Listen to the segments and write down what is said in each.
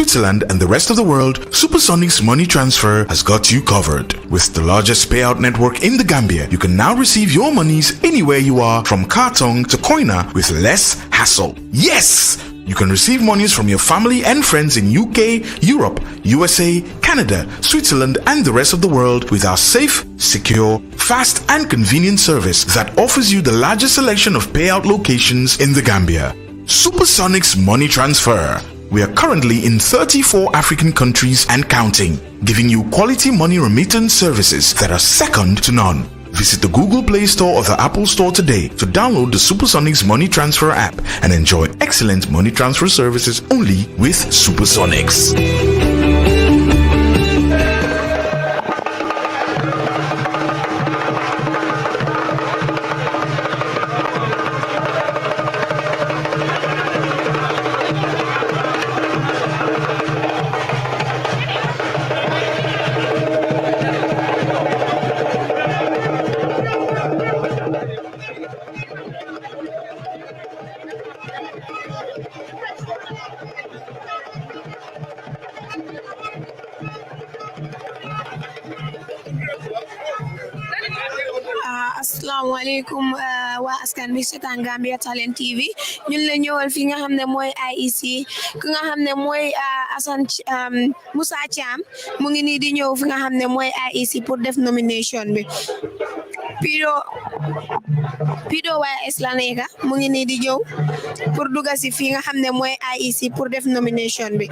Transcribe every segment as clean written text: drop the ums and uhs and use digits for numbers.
Switzerland, and the rest of the world, Supersonic's money transfer has got you covered. With the largest payout network in the Gambia, you can now receive your monies anywhere you are, from Kartong to Koina, with less hassle. Yes! You can receive monies from your family and friends in UK, Europe, USA, Canada, Switzerland, and the rest of the world with our safe, secure, fast, and convenient service that offers you the largest selection of payout locations in the Gambia. Supersonic's money transfer. We are currently in 34 African countries and counting, giving you quality money remittance services that are second to none. Visit the Google Play Store or the Apple Store today to download the Supersonics Money Transfer app and enjoy excellent money transfer services only with Supersonics. Assalamualaikum wa askan bi setan Gambia Talent TV ñun la ñëwal fi nga xamne moy IEC ki nga xamne moy Assane Moussa Thiam mu ngi ni di ñëw fi nga xamne moy IEC pour def nomination bi Pido wa Islaneka mu ngi ni di ñëw pour dugga ci fi nga xamne moy IEC pour def nomination bi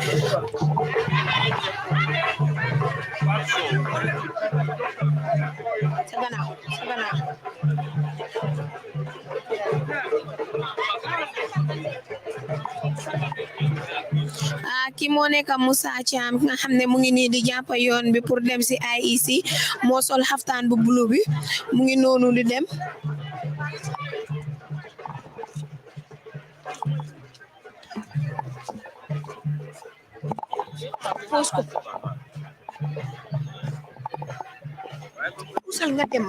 Sagana ki moo nekk Moussa Thiam nga xam ne mu ngi nii di jàpp yoon bi pour dem ci IEC moo sol xaftaan bu blue bi mu ngi noonu di dem usal nga dem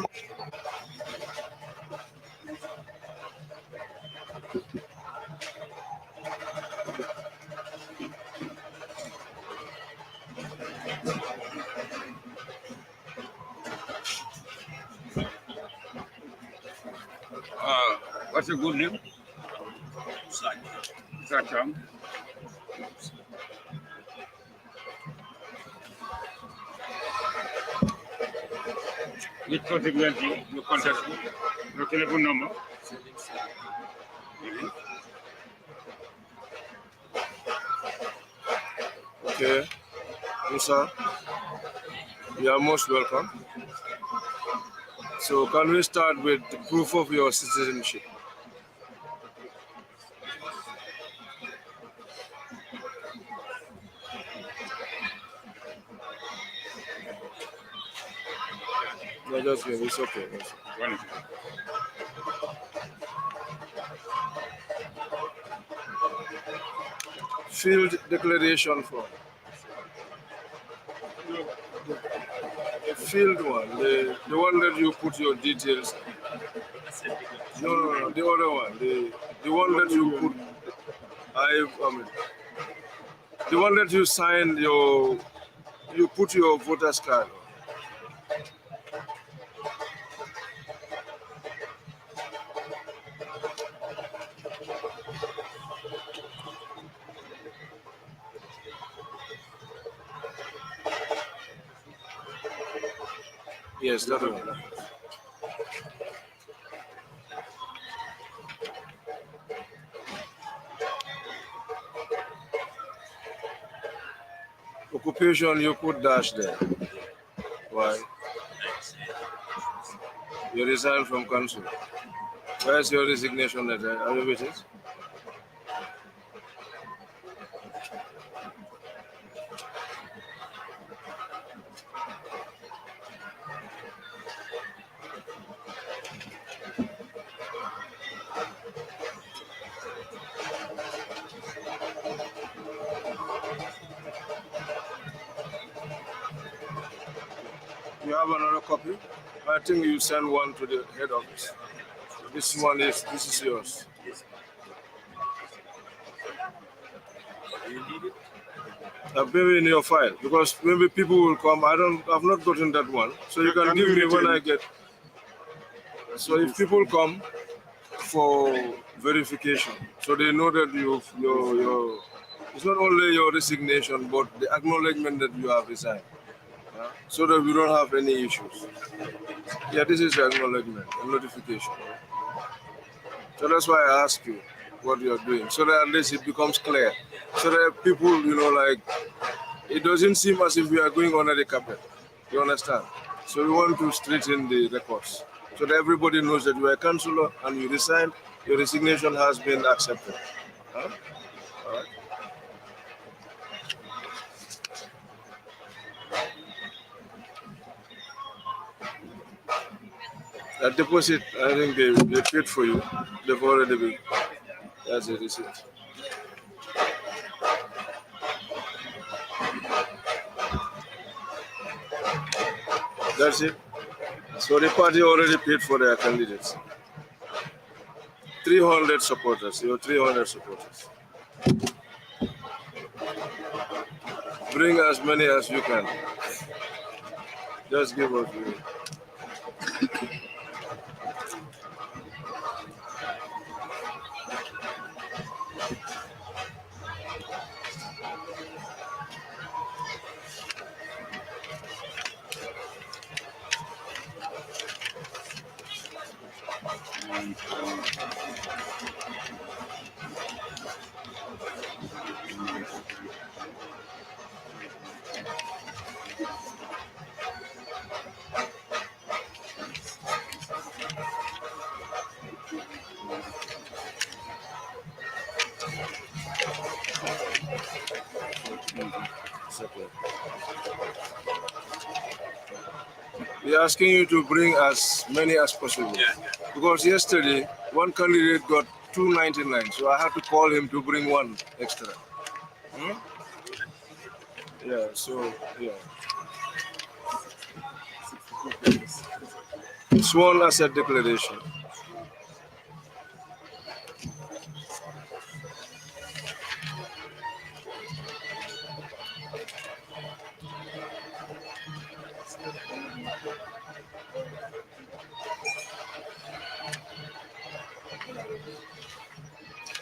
What's your good name? Sacham. Which constituency you contest? Your telephone number? Okay, Musa, you are most welcome. So can we start with the proof of your citizenship? No, just give. It's okay. Field declaration form. The field one, the one that you put your details. No, the other one, the one that you put. The one that you sign you put your voter's card. Yes, that one. Occupation, you put dash there. Why? You resign from council. Where's your resignation letter? Are you with it? You have another copy? I think you send one to the head office. This is yours. Do you need it? Maybe in your file, because maybe people will come. I've not gotten that one, so you can give me when I get. So if people come for verification, so they know that your it's not only your resignation, but the acknowledgement that you have resigned, so that we don't have any issues. Yeah, this is the acknowledgement, a notification. So that's why I ask you what you're doing, so that at least it becomes clear, so that people, like, it doesn't seem as if we are going under the carpet. You understand? So we want to straighten the records, so that everybody knows that you are a councillor and you resigned. Your resignation has been accepted. Huh? All right. That deposit, I think they paid for you. They've already been. That's a receipt. That's it. So the party already paid for their candidates. 300 supporters. Your 300 supporters. Bring as many as you can. Just give us. We're asking you to bring as many as possible. Because yesterday, one candidate got 299, so I had to call him to bring one extra. Yeah, so, yeah. Sworn asset declaration.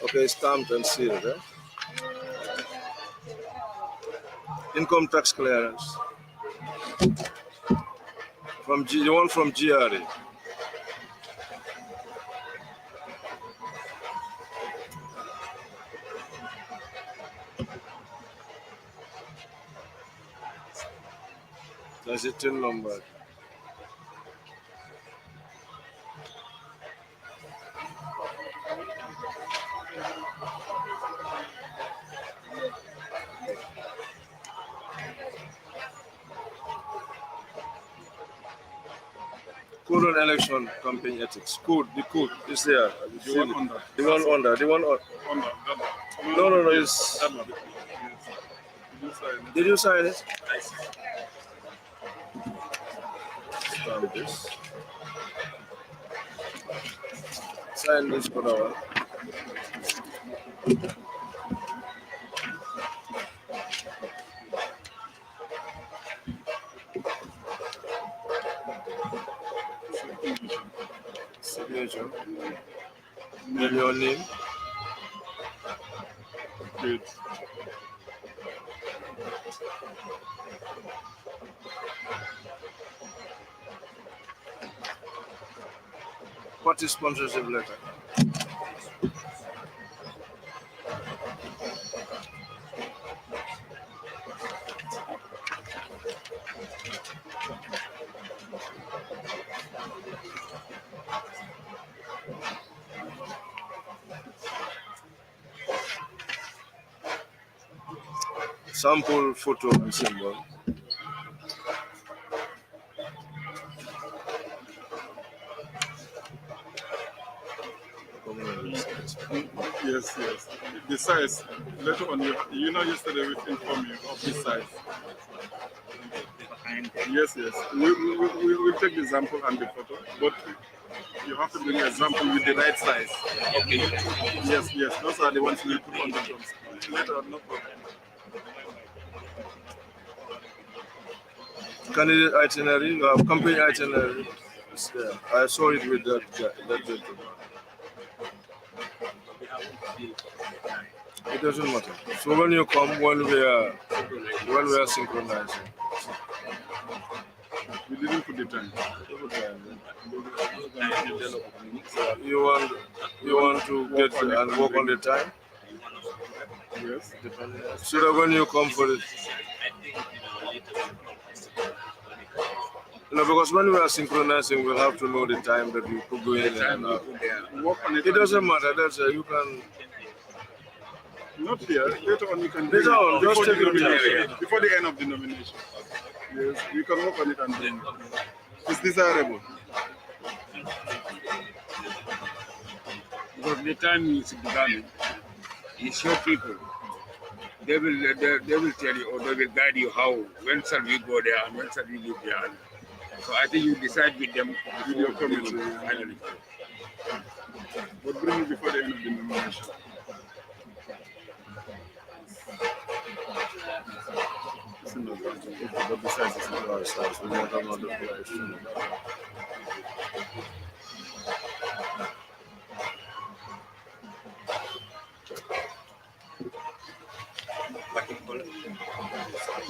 Okay, stamped and sealed. Income tax clearance. The one from GRA. That's a tin number. Code on election campaign ethics. The code is there. The one under. The one under. The one on. Under. No, it's. Did you sign it? I see. Stamp this. Sign this for now. Signature. Then your name. Good. Party sponsorship letter. Sample photo and symbol. Yes. The size. Later on, yesterday we informed you of the size. Yes. We'll take the example and the photo, but you have to bring an example with the right size. Okay. Yes. Those are the ones we put on the drums. Later on, no problem. candidate itinerary, you have campaign itinerary. It's there. I saw it with that gentleman. It doesn't matter. So when you come, when we are synchronizing, We didn't put the time. you want to get and work on the time. Yes. So that when you come for it, because when we are synchronizing, we'll have to know the time that you could go in and out. Work on it. It doesn't matter. That's you can. Not here. Later on, you can. Later on, just take your time. Before the end of the nomination. Yes, you can work on it and then it's desirable. Because the time is beginning, you show people. They will tell you or they will guide you how, when shall we go there and when shall we live there. So I think you decide with them With your committee. finally. But bring it before the end of the nomination. But besides, it's not our size. We don't have another place.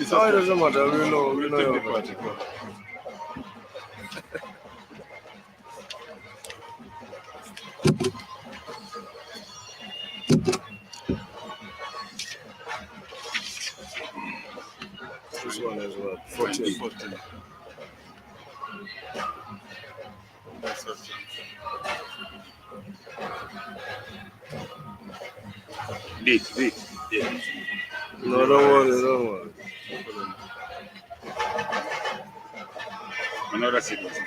It doesn't matter. We know your party. This one is what? 14. This. No, don't worry. Another citizen.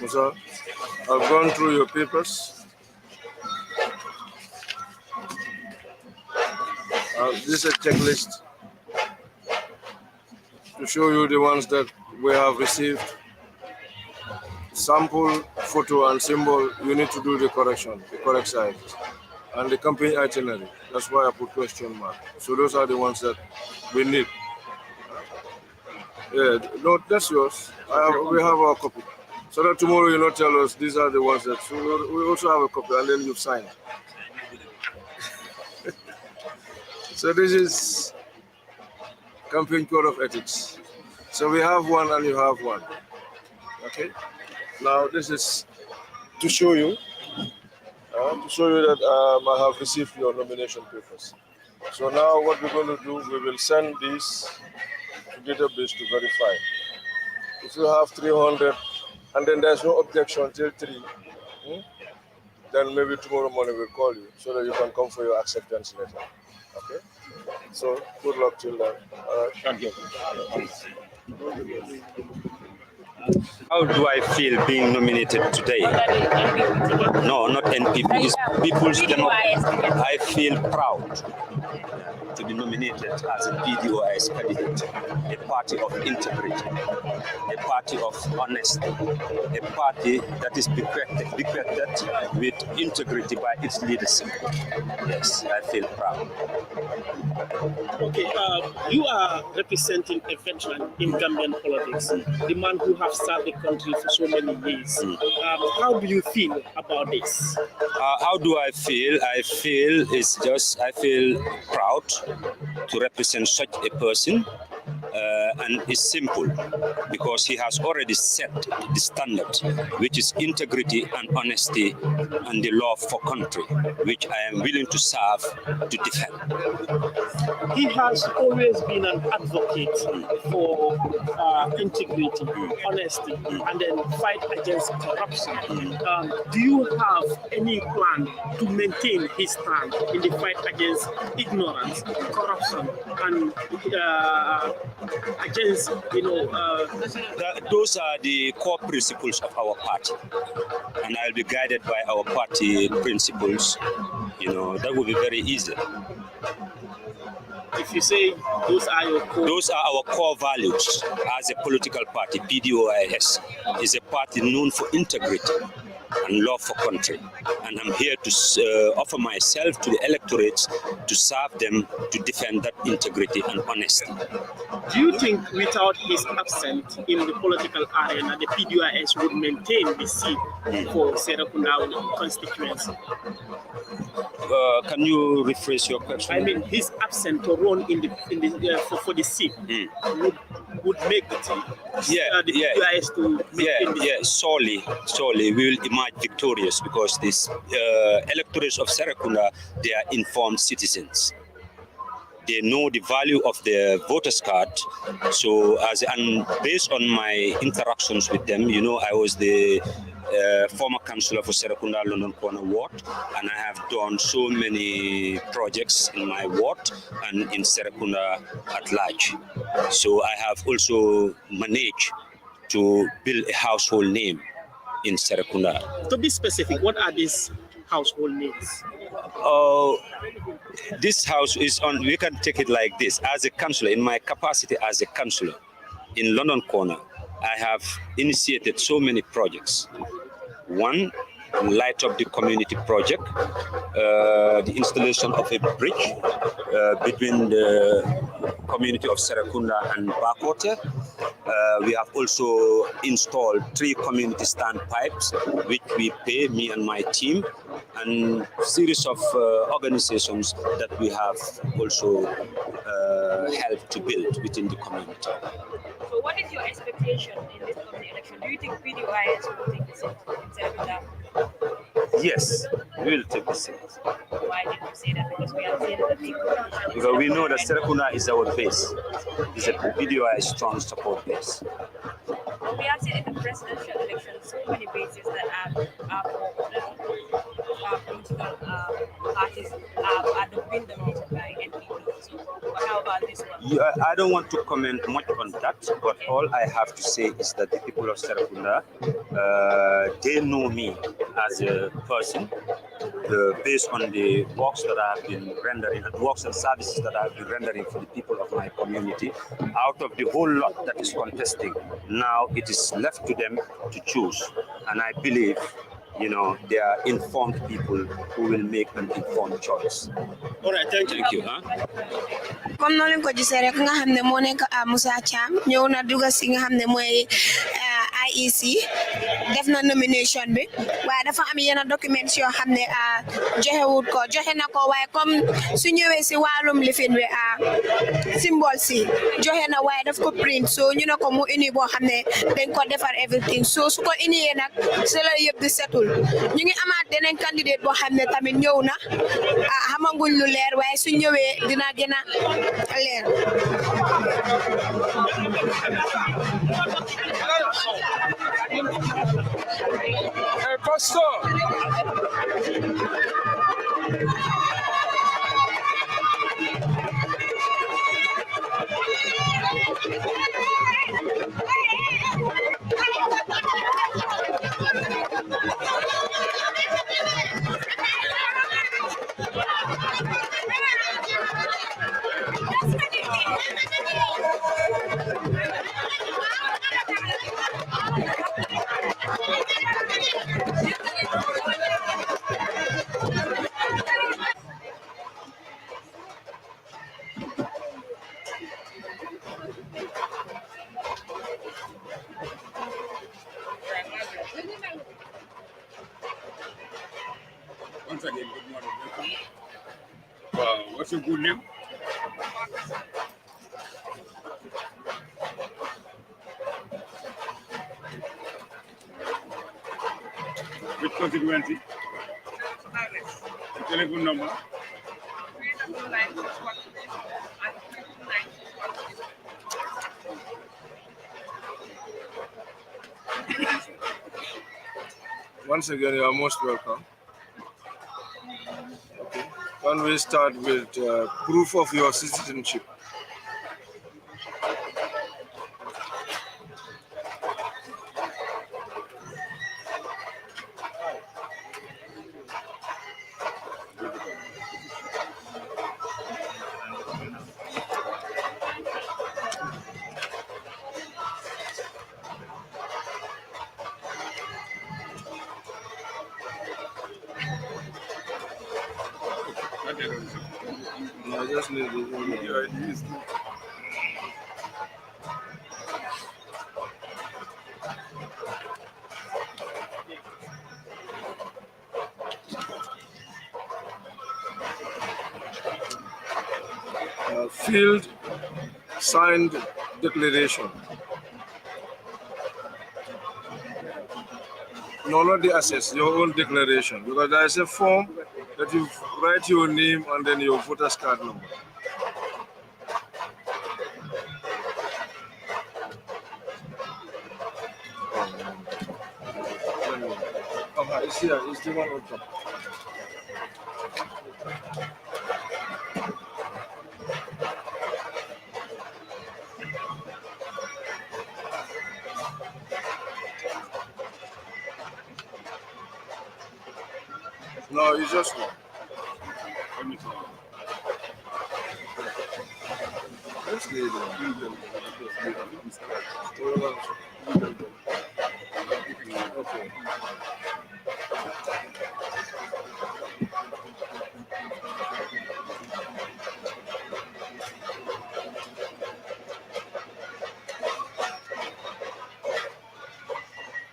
Musa, I've gone through your papers. This is a checklist to show you the ones that we have received. Sample, photo, and symbol, you need to do the correction, the correct side. And the campaign itinerary, that's why I put question mark. So those are the ones that we need. Yeah, no, that's yours. We have our copy. So that tomorrow you not tell us these are the ones that. So we also have a copy and then you've signed. So this is campaign code of ethics. So we have one and you have one. Okay. Now this is to show you that I have received your nomination papers. So now what we're going to do, we will send these to database to verify. If you have 300 and then there's no objection till 3, then maybe tomorrow morning we'll call you so that you can come for your acceptance letter. Okay? So good luck till then. All right. Thank you. How do I feel being nominated today? No, not NPP. It's People's Democracy. I feel proud to to be nominated as a PDOIS candidate, a party of integrity, a party of honesty, a party that is bequeathed with integrity by its leadership. Yes, I feel proud. Okay, you are representing a veteran in Gambian politics, the man who has served the country for so many years. How do you feel about this? How do I feel? I feel proud to represent such a person. And it's simple because he has already set the standard, which is integrity and honesty and the love for country, which I am willing to serve to defend. He has always been an advocate for integrity, honesty, and then fight against corruption. Do you have any plan to maintain his stand in the fight against ignorance, corruption, and against, those are the core principles of our party, and I'll be guided by our party principles. That will be very easy. If you say those are your core... Those are our core values as a political party. PDOIS is a party known for integrity and love for country. And I'm here to offer myself to the electorates to serve them, to defend that integrity and honesty. Do you think without his absence in the political arena, the PDOIS would maintain the seat for Serekunda constituency? Can you rephrase your question? I mean, his absence to run for the seat would make it PDOIS to maintain the seat. Solely we will emerge victorious because this electorates of Serekunda, they are informed citizens. They know the value of their voters card. So and based on my interactions with them, I was the former councillor for Serekunda London Corner ward, and I have done so many projects in my ward and in Serekunda at large. So I have also managed to build a household name in Serekunda. To be specific, what are these household names? This house is on, we can take it like this. As a councillor, in my capacity as a councillor in London Corner, I have initiated so many projects. One, light up the community project, the installation of a bridge between the community of Serekunda and Backwater. We have also installed 3 community standpipes, which we pay, me and my team, and series of organizations that we have also helped to build within the community. So what is your expectation in this coming election? Do you think PDOIS will take the seat in Serekunda? Yes, we will take the seat. Why did you say that? Because we have seen the people. Because we know that Serekunda is our base. It's a PDOIS strong support base. Well, we have seen in the presidential election so many bases that are political parties are been dominated by NPP. So how about this one? I don't want to comment much on that, but all I have to say is that the people of Serekunda, they know me as a person, based on the works that I have been rendering, and works and services that I have been rendering for the people of my community. Out of the whole lot that is contesting, now it is left to them to choose. And I believe, they are informed people who will make an informed choice. All right, thank you. Comme noonu ko gisee rek nga xam ne moo nekk Moussa Thiam ñëw na dugg si nga xam ne mooy IEC def na nomination bi waaye dafa am yenn documents yoo xam ne joxe na ko waaye comme su ñëwee si wàllum lifin bi symbole si joxe na waaye daf ko print so ñu ne ko mu uni boo xam ne dañ ko defar everything so su ko uniyee nag si la yëpp di setul ñu ngi amaat beneen candidate boo xam ne tamit ñëw na xamaguñ lu leer waaye su ñëwee dina gën a leer. Hey, Pastor! once again, good morning. Welcome. What's your good name? Which constituency? The telephone number? Once again, you are most welcome. Okay. Can we start with proof of your citizenship? I just need your ID. Field signed declaration. No, not the assets, your own declaration. Because there is a form that you write your name and then your voter's card number. It's here, it's the one on top. No, it's just one. Let's leave it. Okay.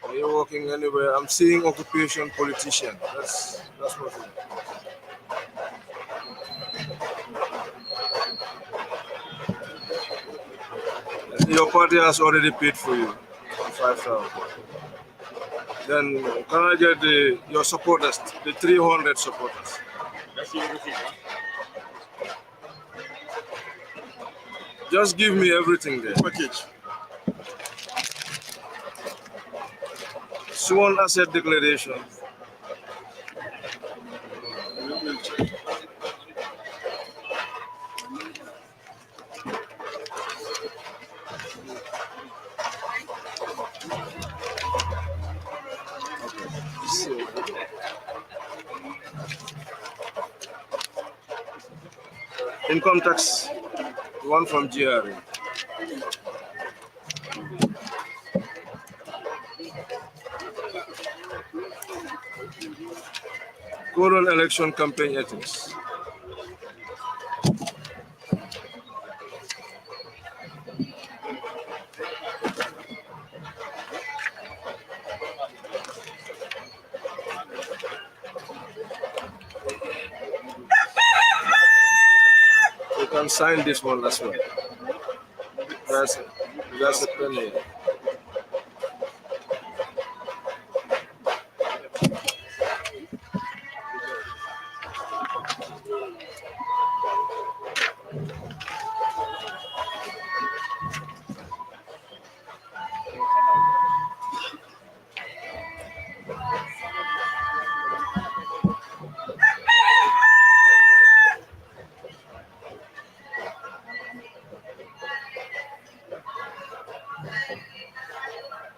Are you working anywhere? I'm seeing occupation politician. That's what it is. Your party has already paid for you 5,000. Then can I get your supporters, the 300 supporters? That's your receipt, huh? Just give me everything there. Package. Sworn asset declaration. We'll check. Income tax, one from GRA. Code on election campaign ethics. You can sign this one as well. That's a penny.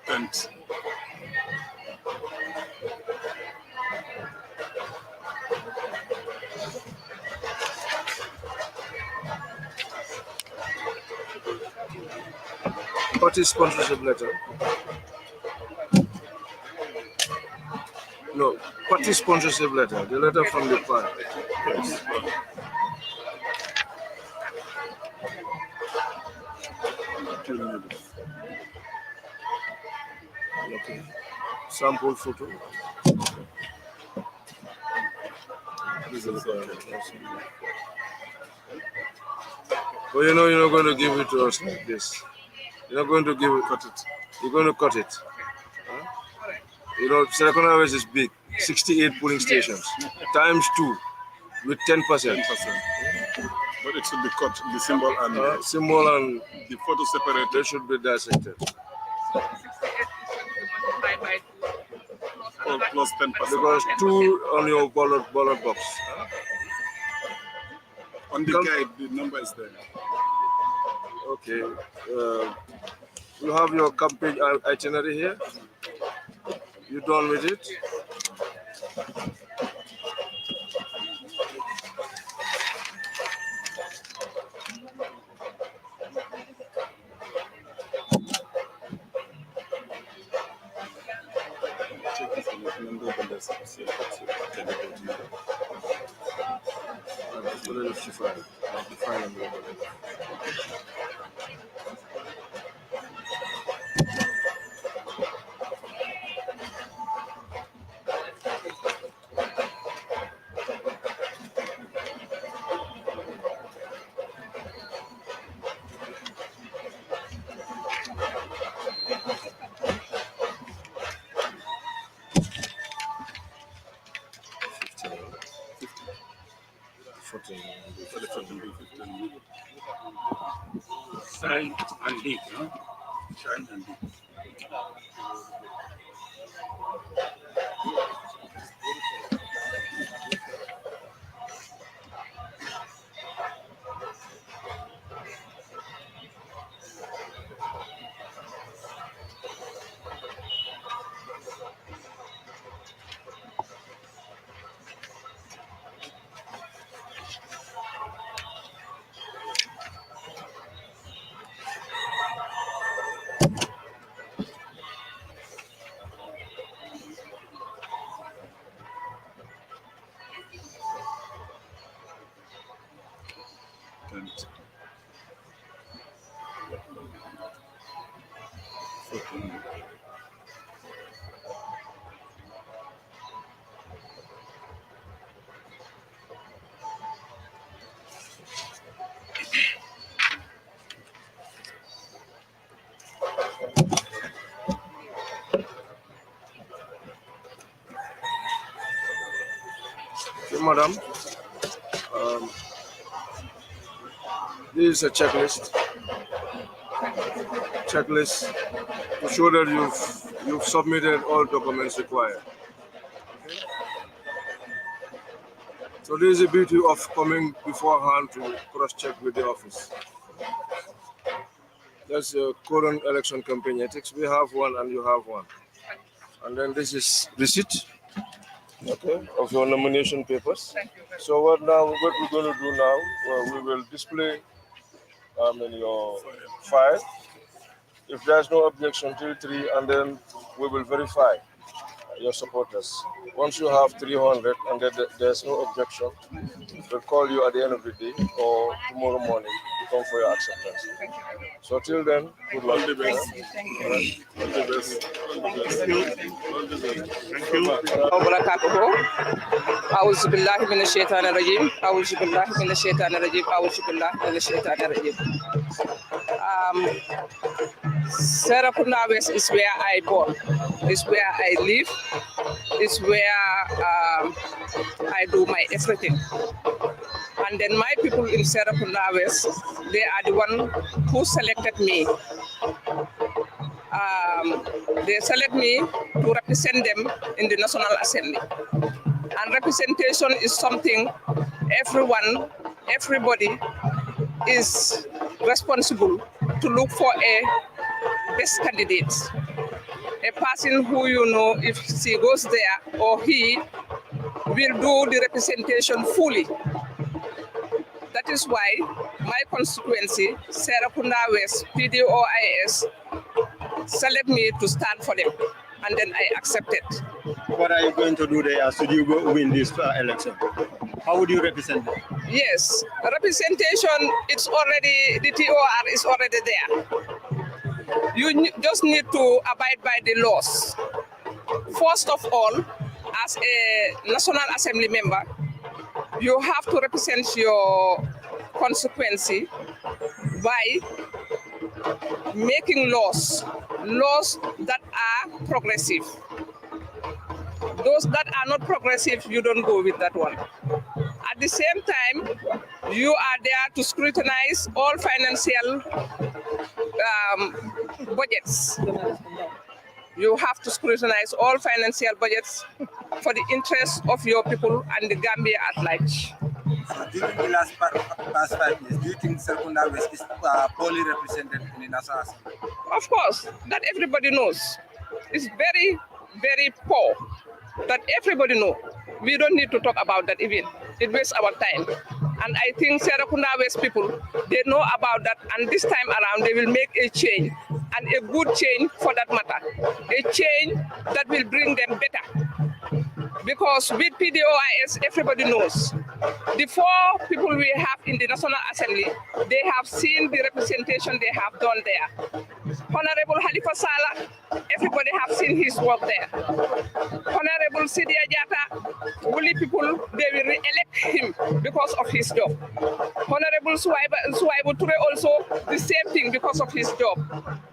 Thanks. Party sponsorship letter. No, party sponsorship letter. The letter from the party. Yes. Okay. Sample photo. This is but you know, you're not going to give it to us like this. You're not going to give it, cut it. You're going to cut it. Huh? You know, Serakona West is big, 68 polling stations, times 2 with 10%. 10%. But it should be cut, the symbol and the photo separated. They should be dissected. Plus 10%. Because 2 on your ballot box. Huh? On the guide, the number is there. Okay. You have your campaign itinerary here. You done with it? Sign and date, huh? Sign and date. Madam, this is a checklist to show that you've submitted all documents required. Okay? So this is the beauty of coming beforehand to cross-check with the office. That's the current election campaign ethics. We have one and you have one. And then this is receipt, okay, of your nomination papers. So what we're going to do now, we will display your file. If there's no objection till 3, and then we will verify your supporters. Once you have 300 and there's no objection, we'll call you at the end of the day or tomorrow morning to come for your acceptance. So till then, good luck. All the best. Thank you. All the best. All the best. Thank you. أعوذ بالله من الشيطان الرجيم أعوذ بالله من الشيطان الرجيم أعوذ بالله من الشيطان الرجيم. Serakunda West is where I born, is where I live, is where I do my everything. And then my people in Serakunda West, they are the one who selected me. They select me to represent them in the National Assembly. And representation is something everybody is responsible to look for a best candidate. A person who you know, if she goes there or he will do the representation fully. That is why my constituency, Serakunda West, PDOIS, select me to stand for them. And then I accepted. What are you going to do there should you win this election? How would you represent them? Yes, representation, it's already, the TOR is already there. You just need to abide by the laws. First of all, as a National Assembly member, you have to represent your constituency by making laws that are progressive. Those that are not progressive, you don't go with that one. At the same time, you are there to scrutinize all financial budgets. You have to scrutinize all financial budgets for the interests of your people and the Gambia at large. So during the past 5 years, do you think Serekunda West is poorly represented in the National Assembly? Of course, that everybody knows. It's very, very poor. That everybody knows. We don't need to talk about that even. It wastes our time. And I think Serekunda West people, they know about that, and this time around they will make a change, and a good change for that matter. A change that will bring them better. Because with PDOIS, everybody knows. The 4 people we have in the National Assembly, they have seen the representation they have done there. Honorable Halifa Sallah, everybody have seen his work there. Honorable Sidia Jata, Wuli people, they will re-elect him because of his job. Honorable Suwaibu Ture also, the same thing because of his job.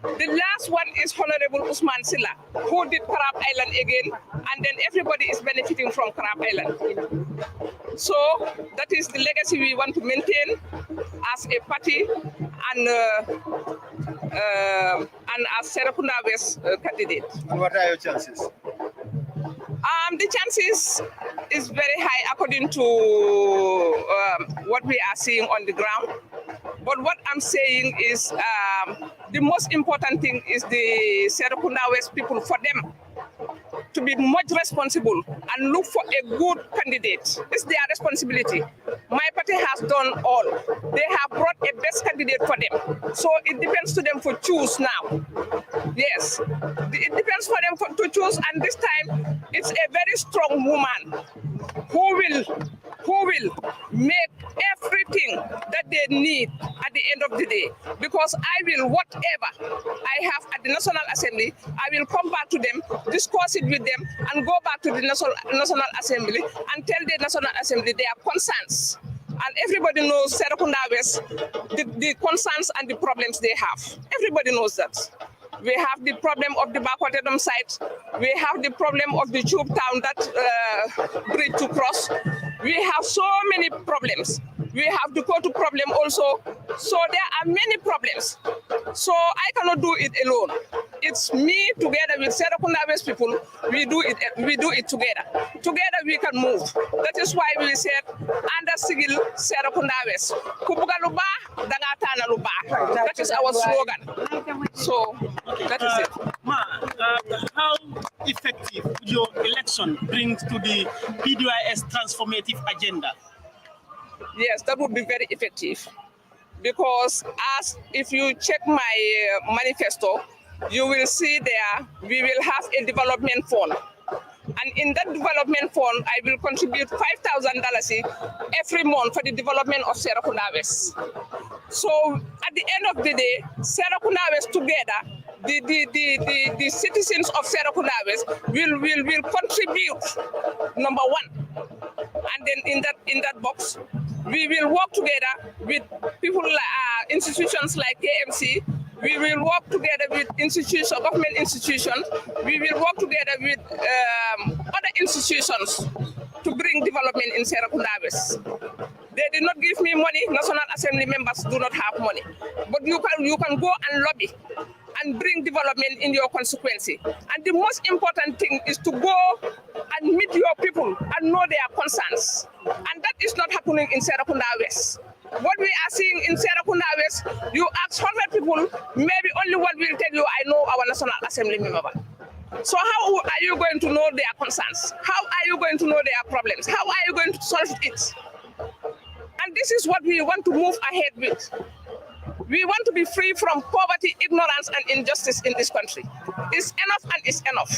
The last one is Honorable Usman Silla, who did Crab Island again, and then everybody is benefiting from Crab Island. So that is the legacy we want to maintain as a party and as Serekunda West candidate. And what are your chances? The chances is very high according to what we are seeing on the ground. But what I'm saying is the most important thing is the Serekunda West people, for them to be much responsible and look for a good candidate. It's their responsibility. My party has done all. They have brought a best candidate for them. So it depends to them for choose now. Yes, it depends for them to choose, and this time it's a very strong woman who will make everything that they need at the end of the day. Because I will, whatever I have at the National Assembly, I will come back to them, discuss it with them, and go back to the National Assembly and tell the National Assembly their concerns. And everybody knows Serekunda West, the concerns and the problems they have. Everybody knows that. We have the problem of the Bakwatedom site. We have the problem of the tube town, that bridge to cross. We have so many problems. We have the Kotu problem also. So there are many problems. So I cannot do it alone. It's me together with Serekunda West people. We do it together. Together we can move. That is why we said under Sigil Serekunda West. Kubuga luba, dangatana luba. That is our slogan. So that is it. How effective would your election bring to the PDOIS transformative agenda? Yes, that would be very effective, because as if you check my manifesto, you will see there we will have a development fund. And in that development fund, I will contribute $5,000 every month for the development of Serekunda West. So at the end of the day, Serekunda West together, the citizens of Serekunda West will contribute, number one. And then in that box, we will work together with people, institutions like KMC. We will work together with government institutions. We will work together with other institutions to bring development in Serekunda West. They did not give me money. National Assembly members do not have money. But you can go and lobby and bring development in your constituency. And the most important thing is to go and meet your people and know their concerns. And that is not happening in Serekunda West. What we are seeing in Serekunda West, you ask 100 people, maybe only one will tell you, I know our National Assembly member. So how are you going to know their concerns? How are you going to know their problems? How are you going to solve it? And this is what we want to move ahead with. We want to be free from poverty, ignorance, and injustice in this country. It's enough and it's enough.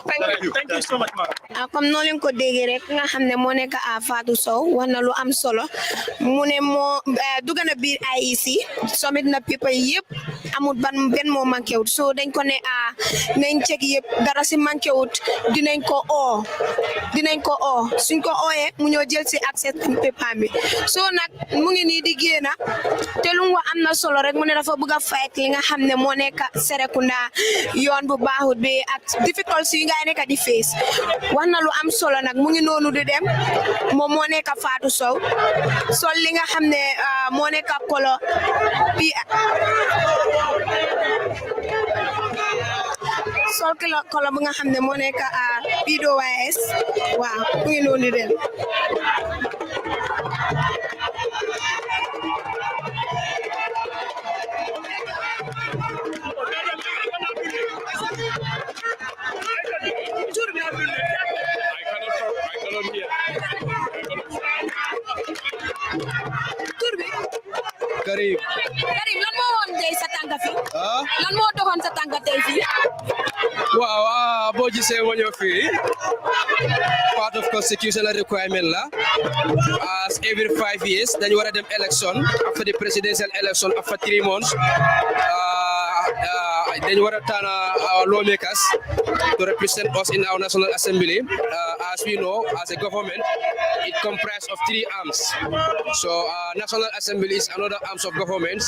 Thank you. Thank you so much, ma'am. Comme no leen ko déggee rek nga xam ne moo nekk Fatou Sow wax na lu am solo mu ne moo dugg na biir IEC summit na people yëpp amut ben moo manqué wut so dañ ko ne nañ check yëpp dara si manqué wut dinañ ko suñ ko ooyee mu ñoo jël si accès paper bi so nag mu ngi nii di génn te lu mu wax am na solo rek mu ne dafa bëgg a fight li nga xam ne moo nekk Serekunda yoon bu baaxut bi ak difficulties yi ngay nekk di face wax na lu am solo nag mu ngi noonu di dem moom moo nekk Fatou Sow sol li nga xam ne moo nekk kolo bi sol kolo bu nga xam ne moo nekk PDOIS waaw mu ngi noonu di dem Karim lan moo woon tey sa tànk fi lan moo doxoon sa tànk tey fi waaw boo gisee ma ñëw fii part of constitutional requirement la as every 5 years dañu war a dem election after the presidential election after 3 months dañu war a tànn our lawmakers to represent us in our National Assembly. As we know, as a government, it comprises of 3 arms. So National Assembly is another arms of government.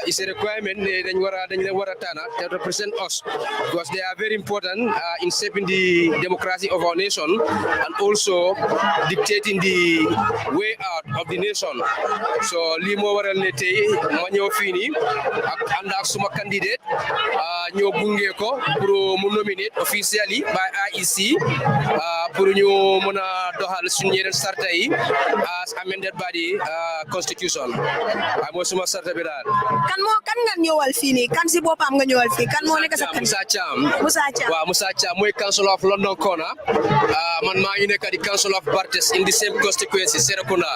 It's a requirement to represent us because they are very important in shaping the democracy of our nation and also dictating the way out of the nation. So limo waral ne tay ma ñew fini ak ànd ak suma candidate ñoo gunge ko pour mu nominate officially by IEC pour ñu mëna doxal suñu yeneen sarta yi as amended by the constitution. Ay mo suma sarta bi daal. kan nga ñëwal fii nii kan si boppam nga ñëwal fii kan moo nekk sa kan Musa Cham waaw Musa Cham mooy council of London Corner man maa ngi nekk di council of Bartes in the same constituency Serekunda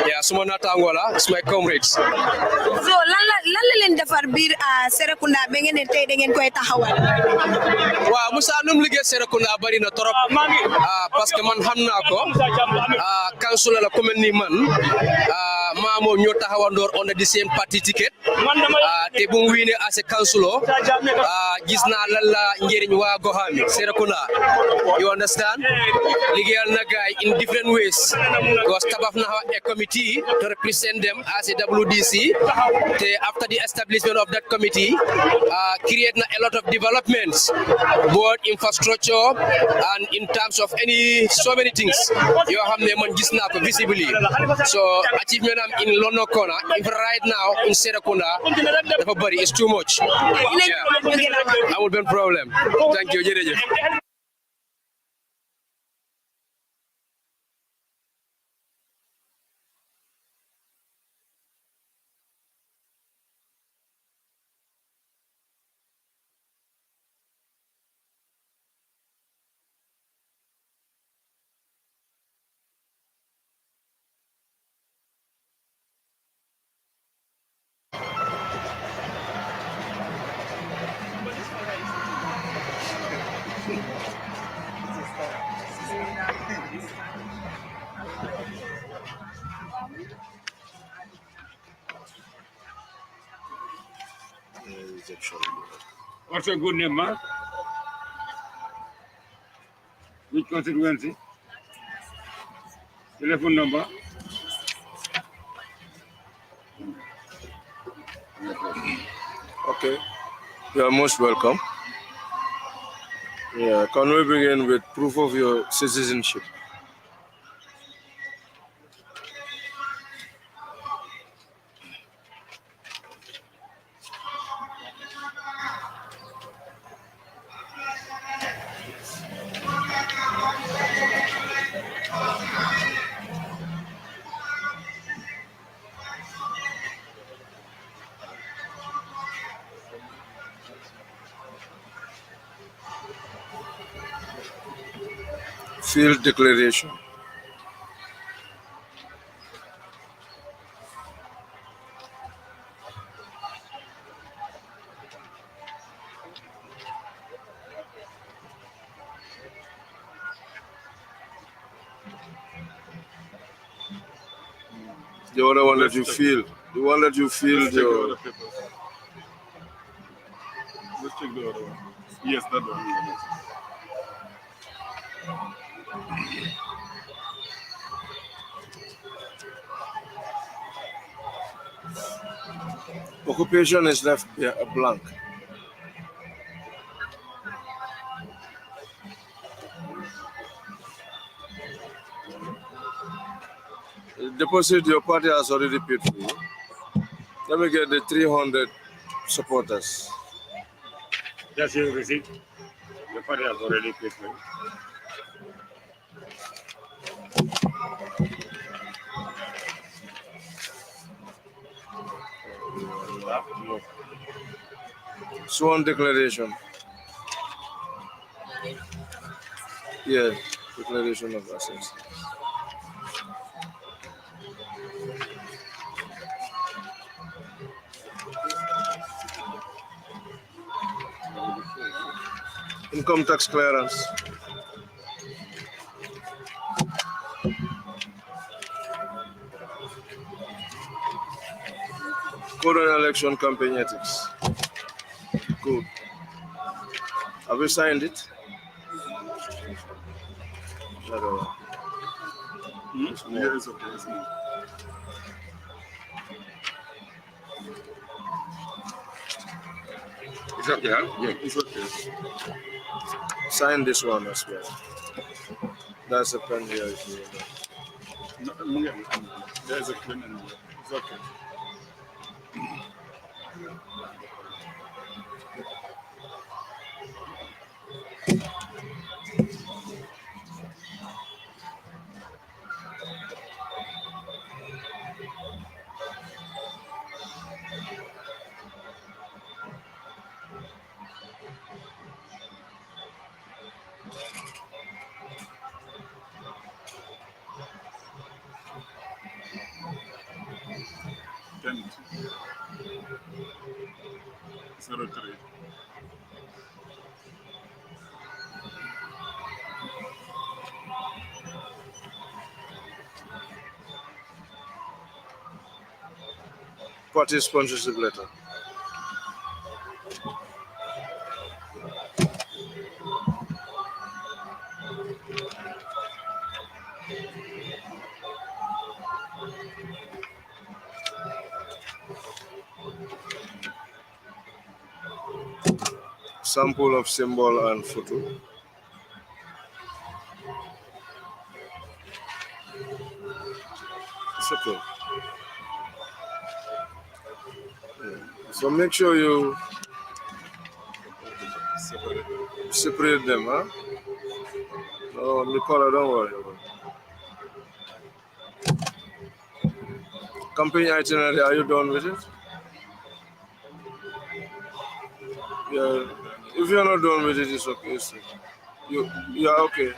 yeah suma naataango la it's my comrades so lan la leen defar biir Serekunda ba ngeen ne tey da ngeen koy taxawal waaw Musa num liggéey Serekunda bari na trop parce que man xam naa ko council la ku mel ni man maa moom ñoo taxawandoor on the same party ticket te bu mu wiine as a councilor gis naa lan la njëriñ waa goxam Serekunda you understand liggéeyal na gaay in different ways because tabaf na a committee to represent them as a WDC te after the establishment of that committee create na a lot of developments both infrastructure and in terms of so many things yoo xam ne man gis naa ko visibly so achievement am in London Corner if right now in Serekunda dafa bari it's too much amul benn problème thank you jërëjëf What's your good name, man? Which constituency? Telephone number? Okay, you are most welcome. Yeah, can we begin with proof of your citizenship? Field declaration. The other one that you feel The one that you filled Let's check the your... other papers. Let's check the other one. Yes, that one. Yes. Occupation is left blank. Deposit your party has already paid for you. Let me get the 300 supporters. Just you receipt. The party has already paid for it. Sworn declaration. Yeah, declaration of assets. Income tax clearance. Code on election campaign ethics. Good. Have you signed it? No. Yeah, it's okay. It's okay. It's okay, huh? Yeah, it's okay. Sign this one as well. That's a pen here if you want. No, yeah, there's a pen and it's okay. Then 03. Party sponsorship letter. Sample of symbol and photo. It's okay. So make sure you separate them, huh? No, Nicola, don't worry about it. Company itinerary, are you done with it? Yeah. If you're not done with it, it's okay. You are okay.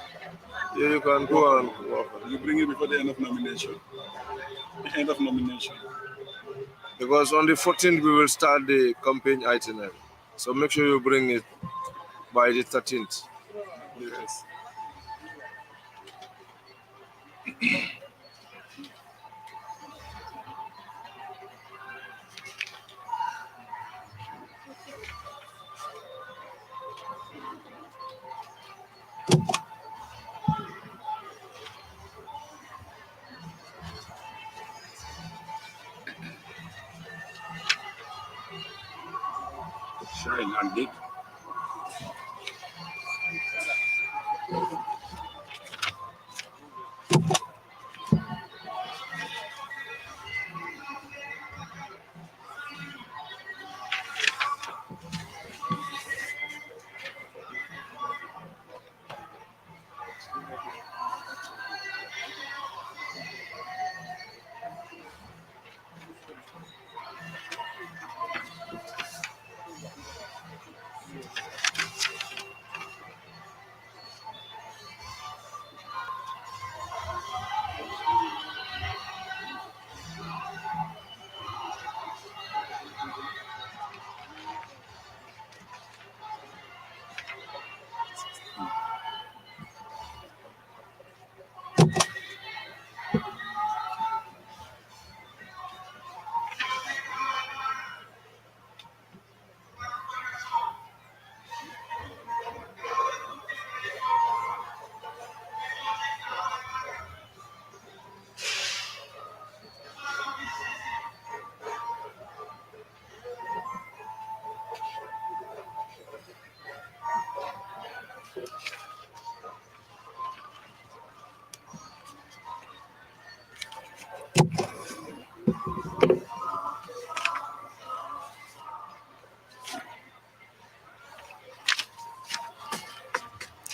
Yeah, you can go and walk. You bring it before the end of nomination. The end of nomination. Because on the 14th, we will start the campaign itinerary. So make sure you bring it by the 13th. Yes. Shine and dig.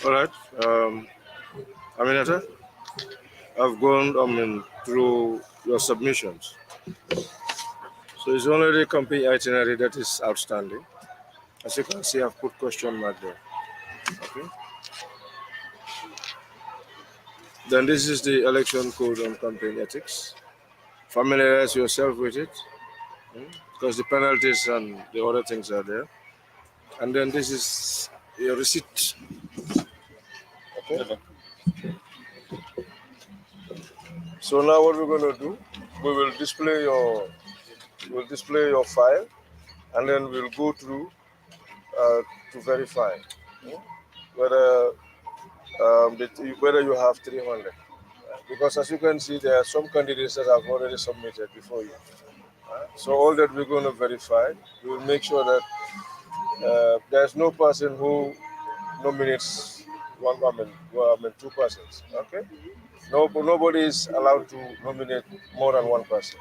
All right. Aminata, I've gone through your submissions. So it's only the campaign itinerary that is outstanding. As you can see, I've put question mark there. Okay. Then this is the election code on campaign ethics. Familiarize yourself with it, because the penalties and the other things are there. And then this is your receipt. Okay. So now what we're going to do, we will display your file, and then we'll go through to verify whether whether you have 300. Because as you can see, there are some candidates that have already submitted before you. So all that we're going to verify, we will make sure that there's no person who nominates two persons. Okay. No, nobody is allowed to nominate more than one person.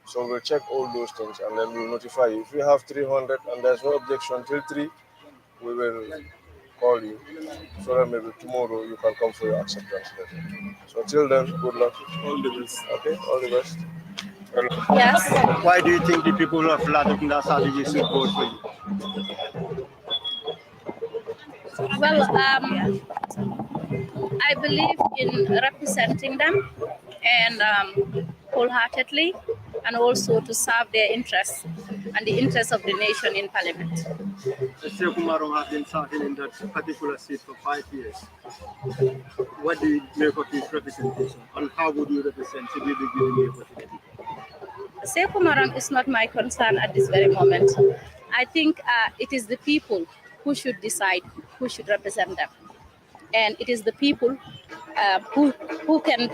So we'll check all those things and then we'll notify you. If you have 300 and there's no objection till 3, we will call you so that maybe tomorrow you can come for your acceptance letter. So till then, good luck. All the best. Okay, all the best. Yes. Why do you think the people of Ladakunda Sadiji should vote for you? Well, I believe in representing them and wholeheartedly, and also to serve their interests and the interests of the nation in Parliament. Sheikh Umaru has been serving in that particular seat for 5 years. What do you make of his representation, and how would you represent if you be given the opportunity? Sheikh Umaru is not my concern at this very moment. I think it is the people who should decide who should represent them. And it is the people who can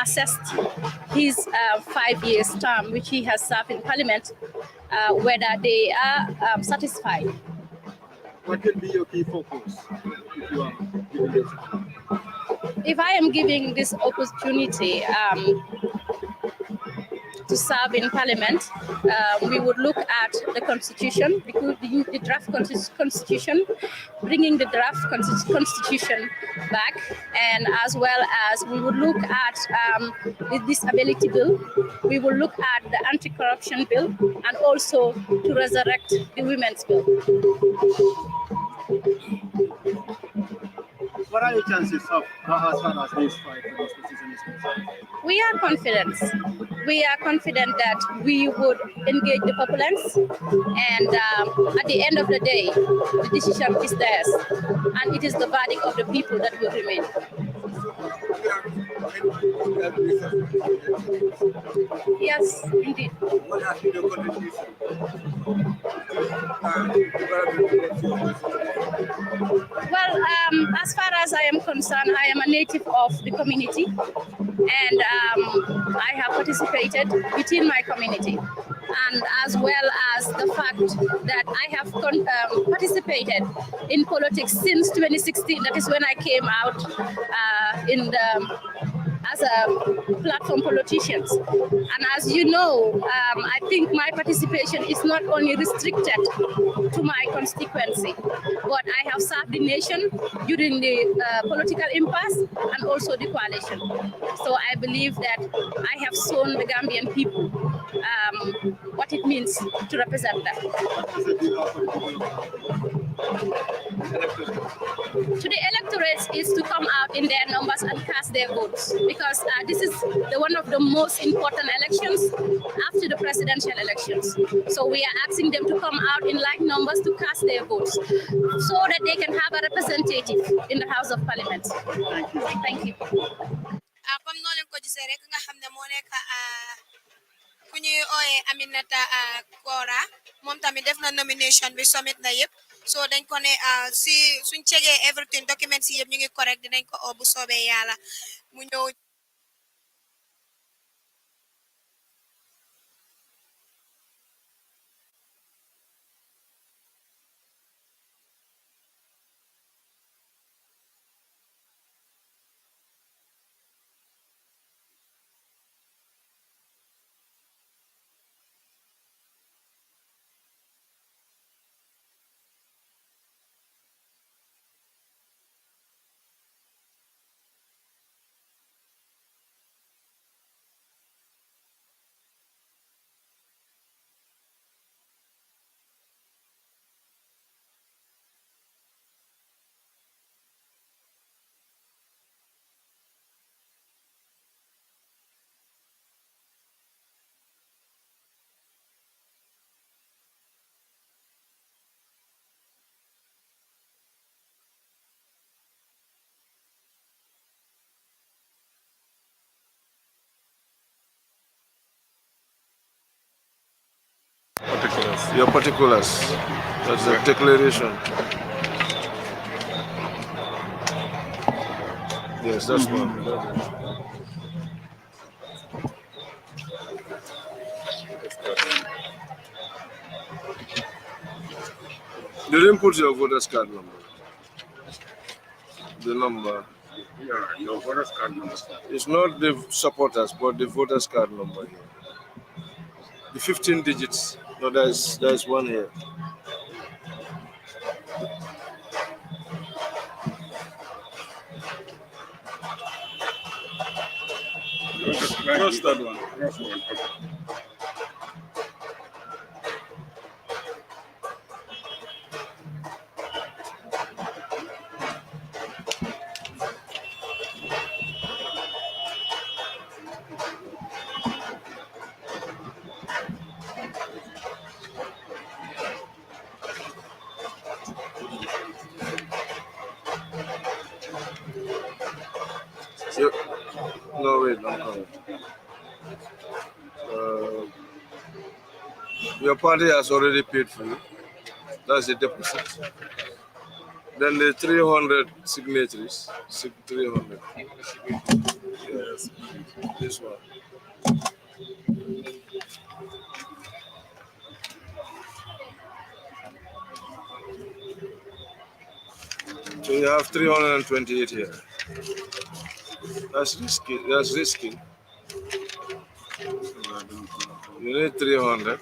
assess his 5 years term, which he has served in Parliament, whether they are satisfied. What will be your key focus if you are given this? If I am giving this opportunity to serve in Parliament, we would look at the Constitution, the draft Constitution, bringing the draft Constitution back, and as well as we would look at the Disability Bill, we will look at the Anti-Corruption Bill, and also to resurrect the Women's Bill. What are your chances of as far as this fight for this position is concerned? We are confident. We are confident that we would engage the populace, and at the end of the day, the decision is theirs, and it is the verdict of the people that will remain. Yes, indeed. What has been your contribution? Well, as far as I am concerned, I am a native of the community, and I have participated within my community, and as well as the fact that I have participated in politics since 2016. That is when I came out as a platform politician. And as you know, I think my participation is not only restricted to my constituency, but I have served the nation during the political impasse and also the coalition. So I believe that I have shown the Gambian people what it means to represent them. To the electorates is to come out in their numbers and cast their votes, because this is one of the most important elections after the presidential elections. So we are asking them to come out in like numbers to cast their votes so that they can have a representative in the House of Parliament. Thank you. Comme noo leen ko gisee rek nga xam ne moo nekk ku ñuy ooyee Aminata Kora moom tamit def na nomination bi submit na yëpp so dañ ko ne si suñ cegee everything documents yi yëpp ñu ngi correct dinañ ko oo bu soobee yàlla mu ñëw. Your particulars. That's the declaration. Yes, that's one. You didn't put your voter's card number. The number. Yeah, your voter's card number. It's not the supporters, but the voter's card number here. The 15 digits. No, there's one here. Cross that one. Cross one. Okay. No, wait, I'm coming. Your party has already paid for you. That's the deposit. Then the 300 signatories. 300. Yes, this one. So you have 328 here. That's risky. That's risky. You need 300.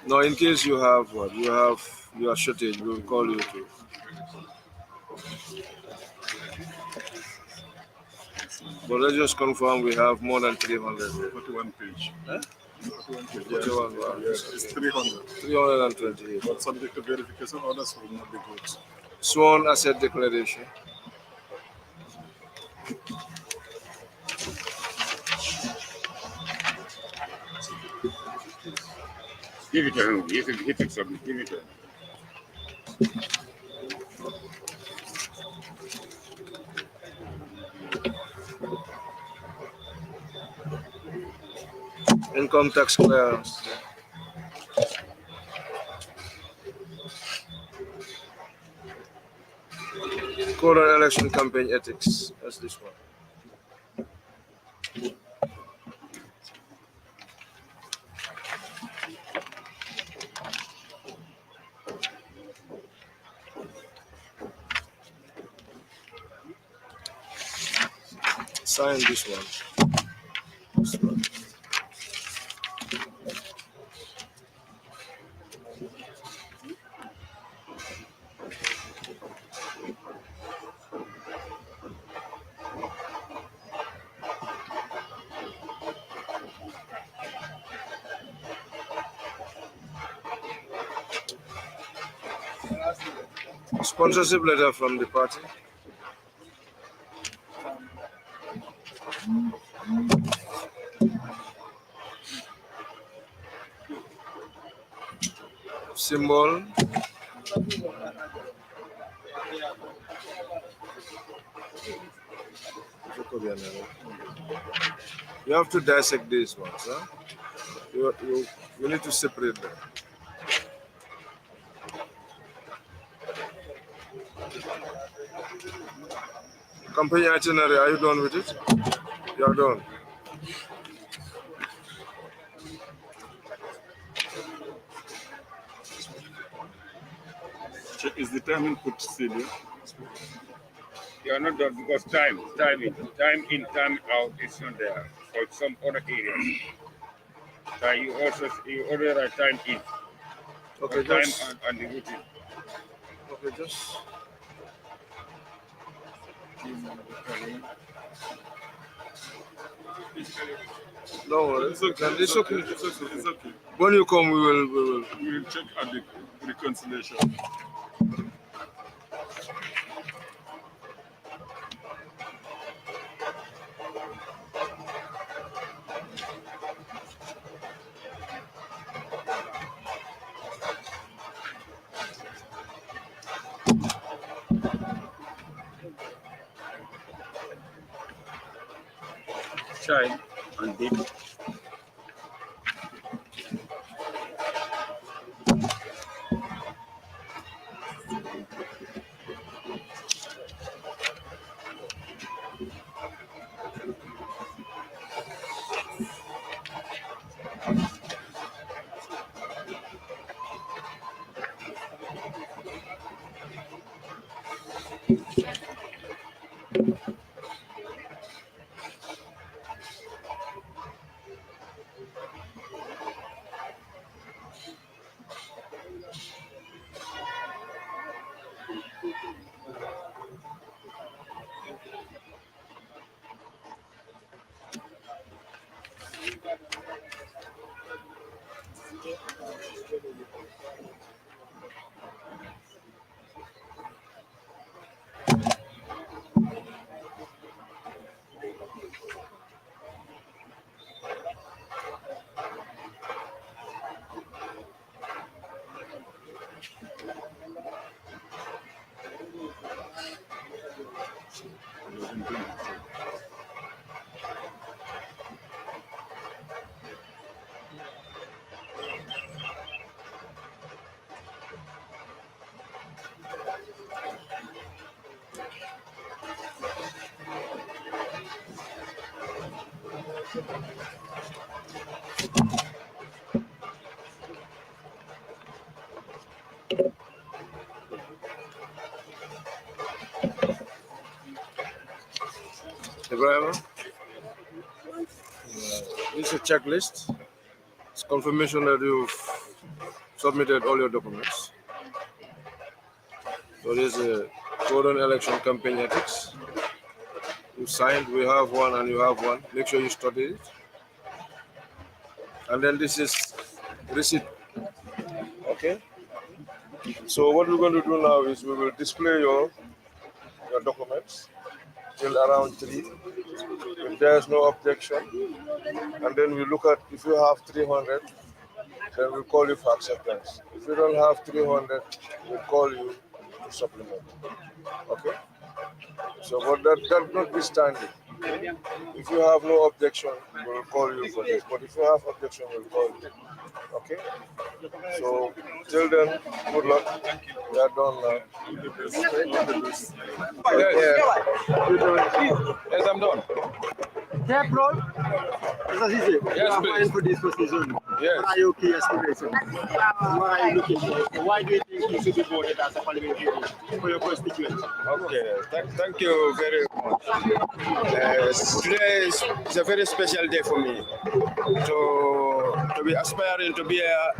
Now, in case you have what? You are shortage, we'll call you to. But let's just confirm we have more than 300. 41 page. Huh? 41 page. 41, wow. Yes, it's 300. 328. But subject to verification, others will not be good. Sworn asset declaration. Give it to him. Hit it, submit. Give it to him. Income tax clearance. Code on election campaign ethics. That's this one. Sign this one. This one. Sponsorship letter from the party. Symbol. You have to dissect these ones, huh? You need to separate them. Campaign itinerary, are you done with it? You are done. Check, is the time input still here? You are not done because time in, time out is not there for some other areas. You already write time in. Okay, time just and the routine. okay, just no worries. It's okay. It's okay. It's okay. It's okay. When you come, we will. We will check at the reconciliation. shine and deep. Ibrahim, this is a checklist. It's confirmation that you've submitted all your documents. So there's a code on election campaign ethics. You signed, we have one and you have one. Make sure you study it. And then this is receipt. Okay? So what we're going to do now is we will display your documents till around 3. If there's no objection, and then we look at if you have 300, then we'll call you for acceptance. If you don't have 300, we'll call you to supplement. Okay? So, but that notwithstanding, if you have no objection, we'll call you for this. But if you have objection, we'll call you. Okay? So, till then, good luck. We are done now. Yes, I'm done. Tape roll. Yes, please. For this position. Yes. What are your key aspirations? What are you looking for? Why do you think you should be voted as a parliamentarian for your constituency? Okay, thank you very much. Today is a very special day for me to be aspiring to be a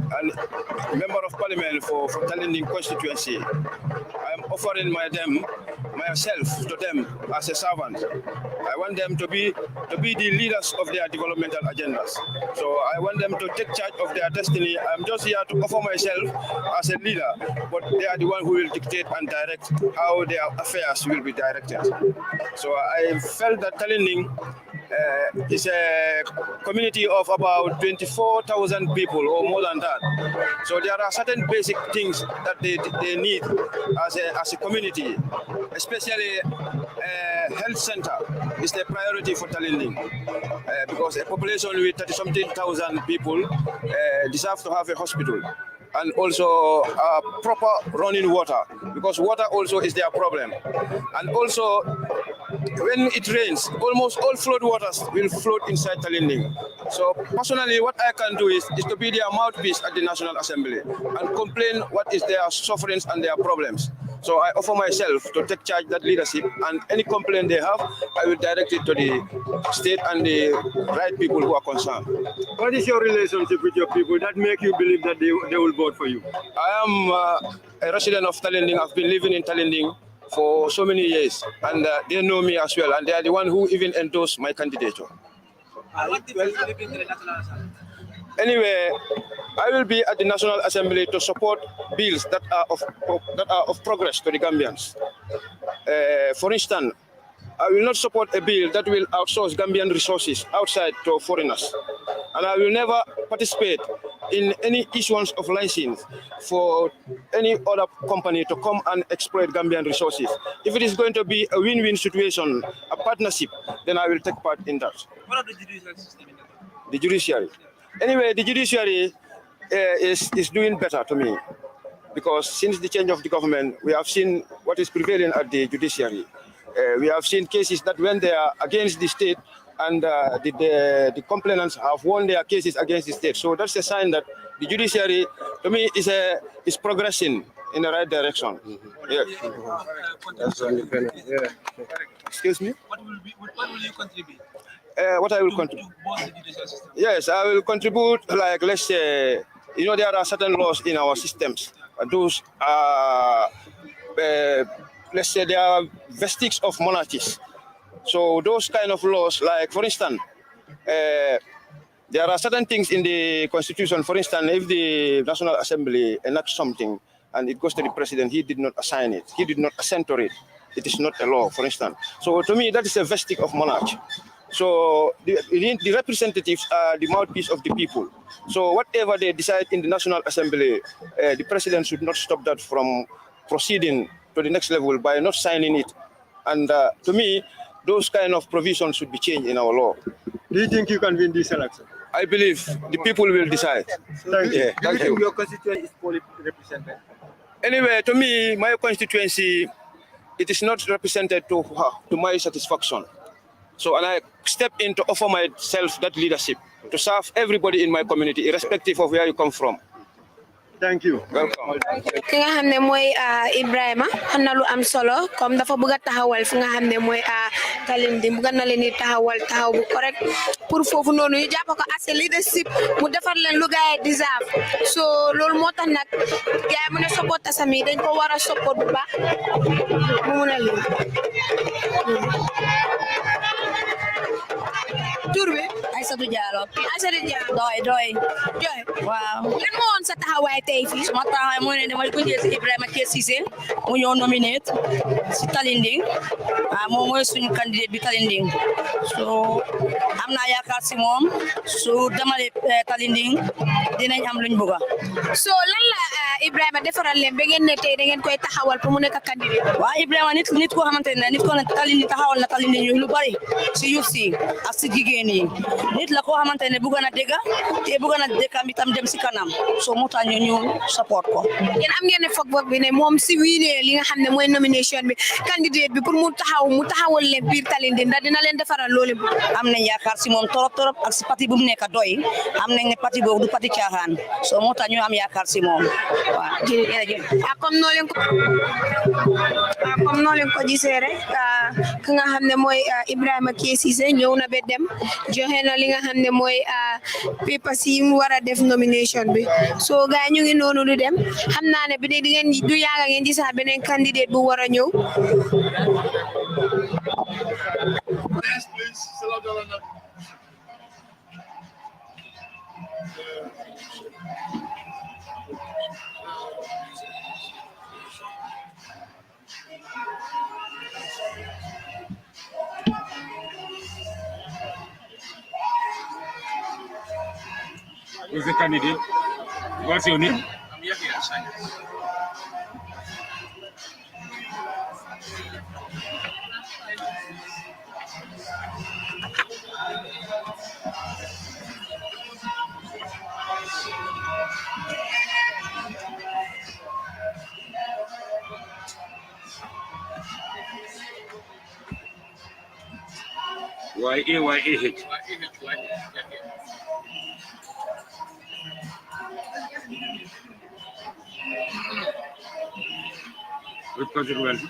member of parliament for Kanifing constituency. I am offering myself to them as a servant. I want them to be the leaders of their developmental agendas. So I want them to take charge of their destiny. I'm just here to offer myself as a leader, but they are the one who will dictate and direct how their affairs will be directed. So I felt that Kanifing is a community of about 24,000 people or more than that. So there are certain basic things that they need as a community, especially health center is the priority for Kanifing because a population with 30-something thousand people deserve to have a hospital. And also proper running water, because water also is their problem. And also, when it rains, almost all flood waters will float inside Kanifing. So personally, what I can do is to be their mouthpiece at the National Assembly and complain what is their sufferings and their problems. So I offer myself to take charge that leadership, and any complaint they have, I will direct it to the state and the right people who are concerned. What is your relationship with your people that make you believe that they will vote for you? I am a resident of Kanifing. I've been living in Kanifing for so many years, and they know me as well, and they are the one who even endorsed my candidature. Anyway, I will be at the National Assembly to support bills that are of progress to the Gambians. For instance, I will not support a bill that will outsource Gambian resources outside to foreigners. And I will never participate in any issuance of license for any other company to come and exploit Gambian resources. If it is going to be a win-win situation, a partnership, then I will take part in that. What about the judicial system? The judiciary. Anyway, the judiciary is doing better to me, because since the change of the government, we have seen what is prevailing at the judiciary. We have seen cases that when they are against the state, and the complainants have won their cases against the state. So that's a sign that the judiciary, to me, is progressing in the right direction. Yes. Excuse me? What will you contribute? What I will contribute? To boost the judicial system? Yes, I will contribute, like, let's say, you know, there are certain laws in our systems. Those are, let's say, they are vestiges of monarchies. So those kind of laws, like, for instance, there are certain things in the Constitution. For instance, if the National Assembly enacts something and it goes to the president, he did not assign it, he did not assent to it, it is not a law, for instance. So to me, that is a vestige of monarchy. So the representatives are the mouthpiece of the people. So whatever they decide in the National Assembly, the president should not stop that from proceeding to the next level by not signing it. And to me, those kind of provisions should be changed in our law. Do you think you can win this election? I believe the people will decide. Thank you. Thank you. Your constituency is fully represented? Anyway, to me, my constituency, it is not represented to my satisfaction. So, and I step in to offer myself that leadership to serve everybody in my community, irrespective of where you come from. Thank you. Welcome. ki nga xam ne mooy Ibrahima xam na lu am solo comme dafa bëgg a taxawal fi nga xam ne mooy Talinding bëgg na leen di taxawal taxaw bu correct pour foofu noonu ñu jàpp ko as leadership mu defar leen lu gaay deserve so loolu moo tax nag gaay mu ne support asami dañ ko war a support bu baax mu mun a leen tur bi Aïssatou Diallo doy waaw lan moo woon sa taxawaay tey fii suma taxawaay mooy ne dama ko jël si Ibrahima Cissé mu ñëw nominate si Talinding moom mooy suñu candidate bi Talinding so am naa yaakaar si moom su demale Talinding dinañ am luñ bëgg so lan la Ibrahima defaral leen ba ngeen ne tey da ngeen koy taxawal pour mu nekk candidate waaw Ibrahima nit koo xamante ne nit ko ne Talinding taxawal na Talinding yu lu bari si youth si ak si jigéen yi nit la koo xamante ne bëgg na dégg te bëgg na dëkkam itam dem si kanam so moo tax ñu support ko yéen am ngeen ne foog bi ne moom si wiinee li nga xam ne mooy nomination bi candidate bi pour mu taxawal leen biir Talinding ndax dina leen defaral loolu am nañ yaakaar si moom torop ak si parti bu mu nekk doy am nañ ne parti boobu du parti caaxaan so moo tax ñu am yaakaar si moom waaw jërëjëf comme noo leen ko gisee rek ki nga xam ne mooy Ibrahima Cissé ñëw na ba dem joxe na li nga xam ne mooy papers yi mu war a def nomination bi so gaay ñu ngi noonu du dem xam naa ne bi di ngeen du yaaga ngeen gis beneen candidate bu war a ñëw Who's the candidate? What's your name? I'm here to sign. Y-A-Y-A-H. Which constituency?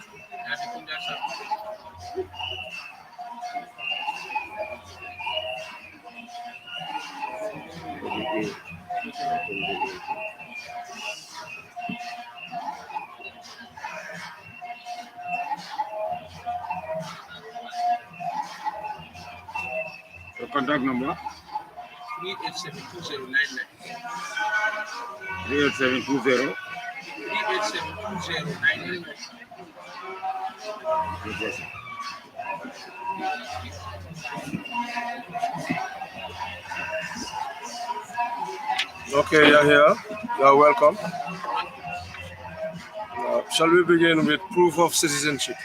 Your contact number? 3872099. 38720. 3872099. Okay, you're here. You're welcome. Shall we begin with proof of citizenship?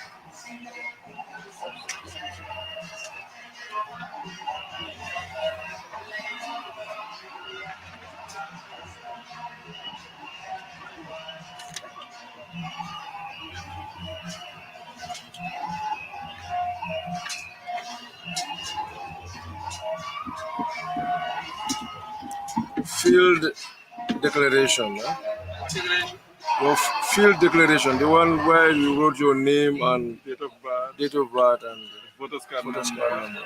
Field declaration. Huh? Your field declaration, the one where you wrote your name and date of birth and photos card number.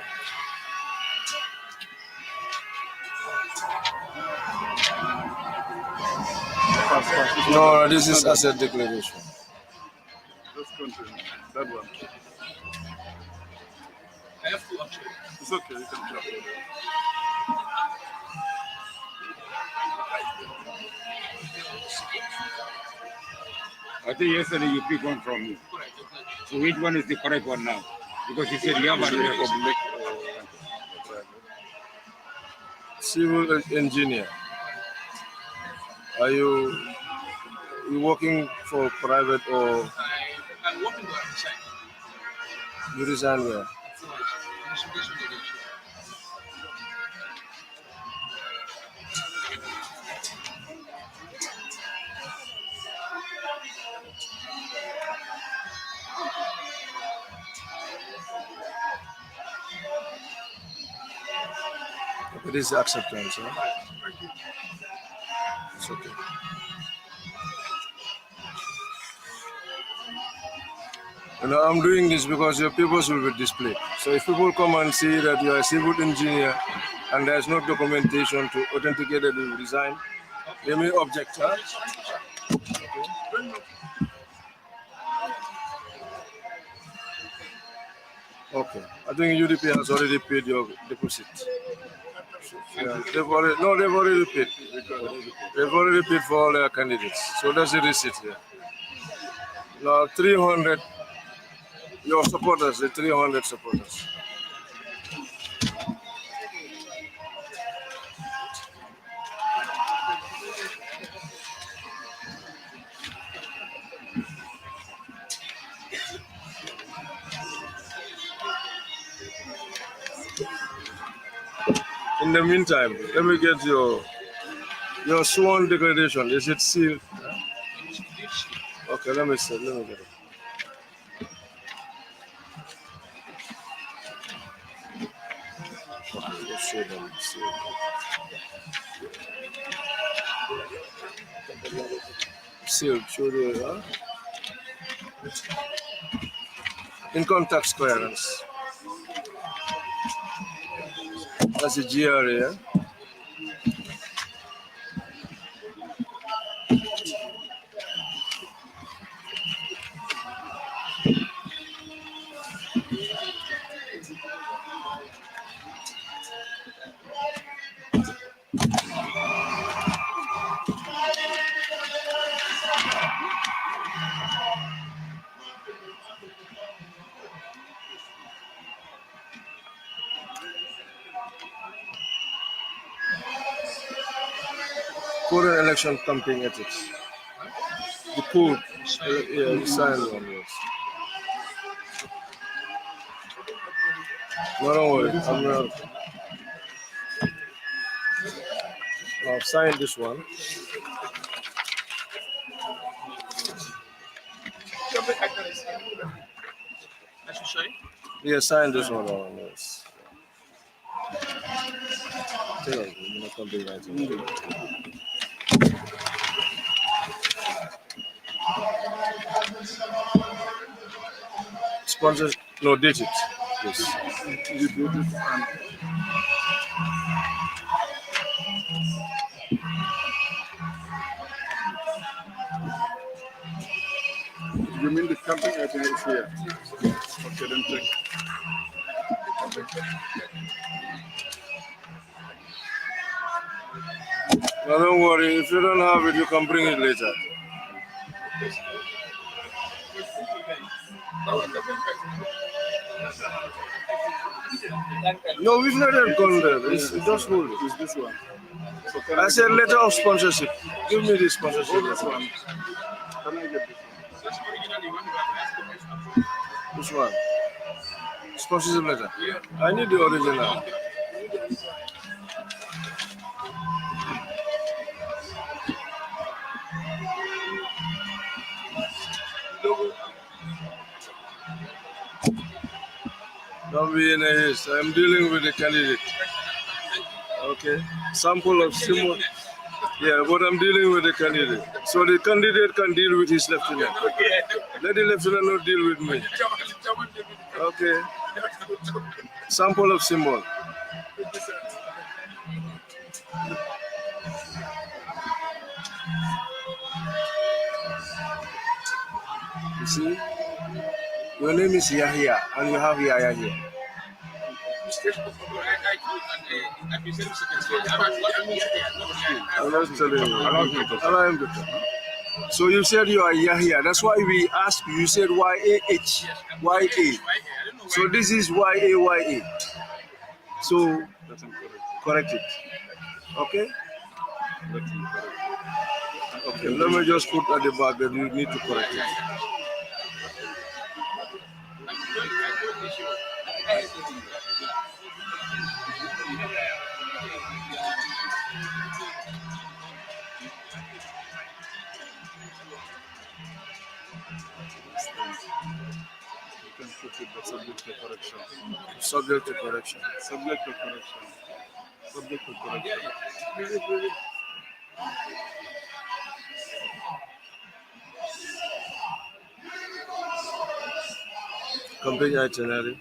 No, this is asset declaration. Just continue. That one. I have to actually. It's okay, you can drop it. I think yesterday you picked one from me. So which one is the correct one now? Because you said you have a Civil engineer. Are you working for private or I'm working to resign. you resign where? It is acceptance, huh? It's okay. You know, I'm doing this because your papers will be displayed. So if people come and see that you are a civil engineer and there's no documentation to authenticate that you resign, they may object, huh? Okay. I think UDP has already paid your deposit. Yeah, they've already paid. They've already paid for all their candidates. So that's the receipt here. Now 300, your supporters, the 300 supporters. In the meantime, let me get your sworn declaration. Is it sealed? Okay, let me see. Let me get it. Let's see them. Sealed. Show the income tax clearance. That's a GRA. Yeah? Code and election campaign ethics. The code. Yeah, the signed one, yes. No, don't worry. I'm not. I've signed this one. I should sign? Yeah, sign this one. Yes. Tell them, I'm not campaign writing. Sponsors, no, date it. Yes. You do this and you mean the camping item is here? Okay, then check. No, don't worry. If you don't have it, you can bring it later. No, we've not yet gone there. It's just hold it. It's this one. So I said letter of sponsorship. Give me the sponsorship. Oh, this one. Can I get this one? Which one? Sponsorship letter. I need the original. Don't be in a haste. I'm dealing with the candidate. Okay. Sample of Simon. Yeah, but I'm dealing with the candidate. So the candidate can deal with his lieutenant. Let the lieutenant not deal with me. Okay. Sample of symbol. You see? Your name is Yahya, and you have Yahya here. I'm not telling you. Allow him to talk. So you said you are Yahya. That's why we asked you. You said Y-A-H, Y-A. So this is Y-A-Y-A. So correct it. Okay? Okay, let me just put at the back that you need to correct it. You can put it, but subject to correction. Subject to correction. Subject to correction. Subject to correction. Campaign itinerary.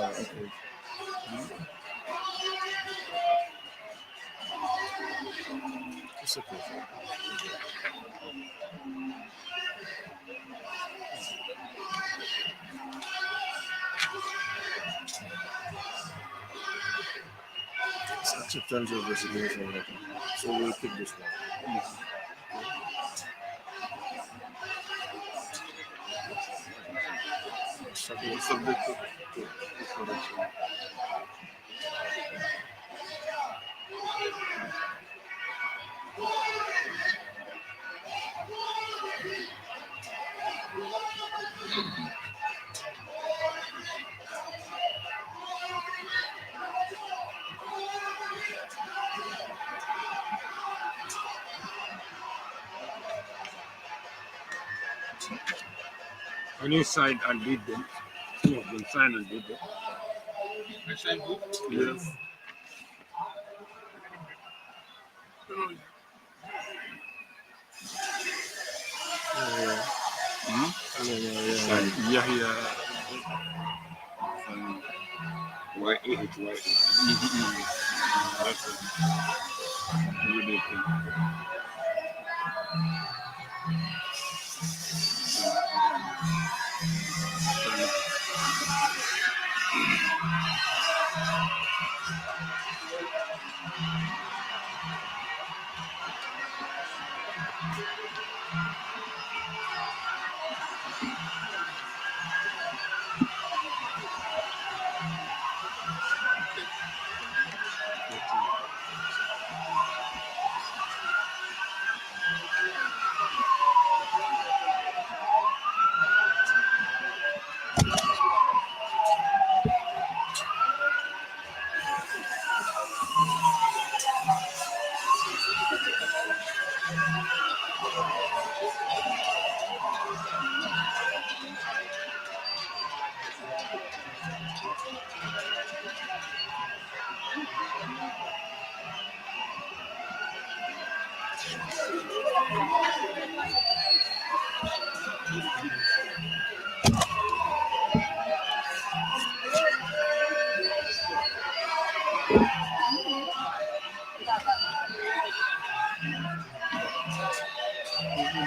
Okay. It's okay. It's acceptance of resignation letter. So we'll pick this one. Subject to correction. When you sign and read them, some of them sign and read them. I sign both? Yes. Yahya. Y-A-H-Y-A. That's it. Really good.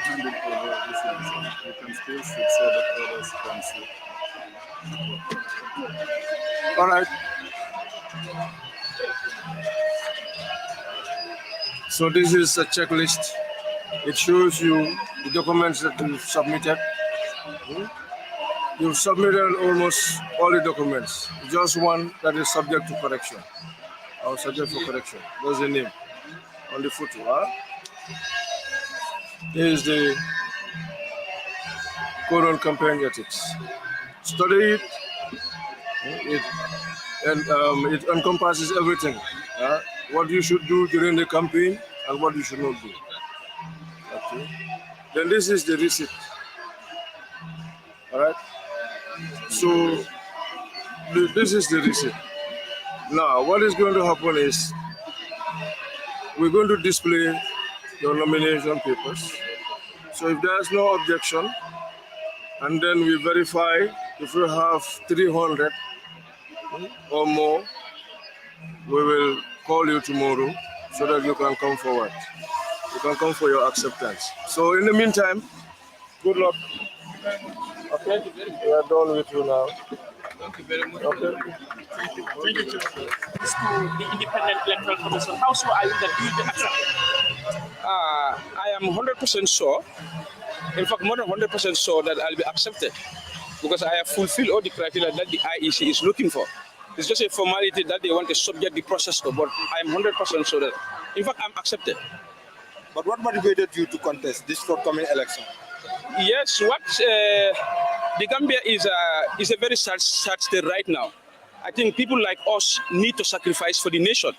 handing over this election. You can still sit so that others can see. All right. So this is a checklist. It shows you the documents that you've submitted. You've submitted almost all the documents. Just one that is subject to correction. Or subject for correction. That's the name on the photo. Huh? Here is the code on campaign ethics. Study it, it encompasses everything. What you should do during the campaign and what you should not do. Okay. Then this is the receipt. All right. So this is the receipt. Now, what is going to happen is we're going to display your nomination papers. So if there's no objection, and then we verify if you have 300 or more, we will call you tomorrow so that you can come forward. You can come for your acceptance. So in the meantime, good luck. Okay, we are done with you now. Thank you very much. Okay. Thank you. To the Independent Electoral Commission, how sure are you that you will be accepted? I am 100% sure. In fact, more than 100% sure that I'll be accepted because I have fulfilled all the criteria that the IEC is looking for. It's just a formality that they want to subject the process to, but I'm 100% sure that, in fact, I'm accepted. But what motivated you to contest this forthcoming election? Yes, the Gambia is a very sad state right now. I think people like us need to sacrifice for the nation.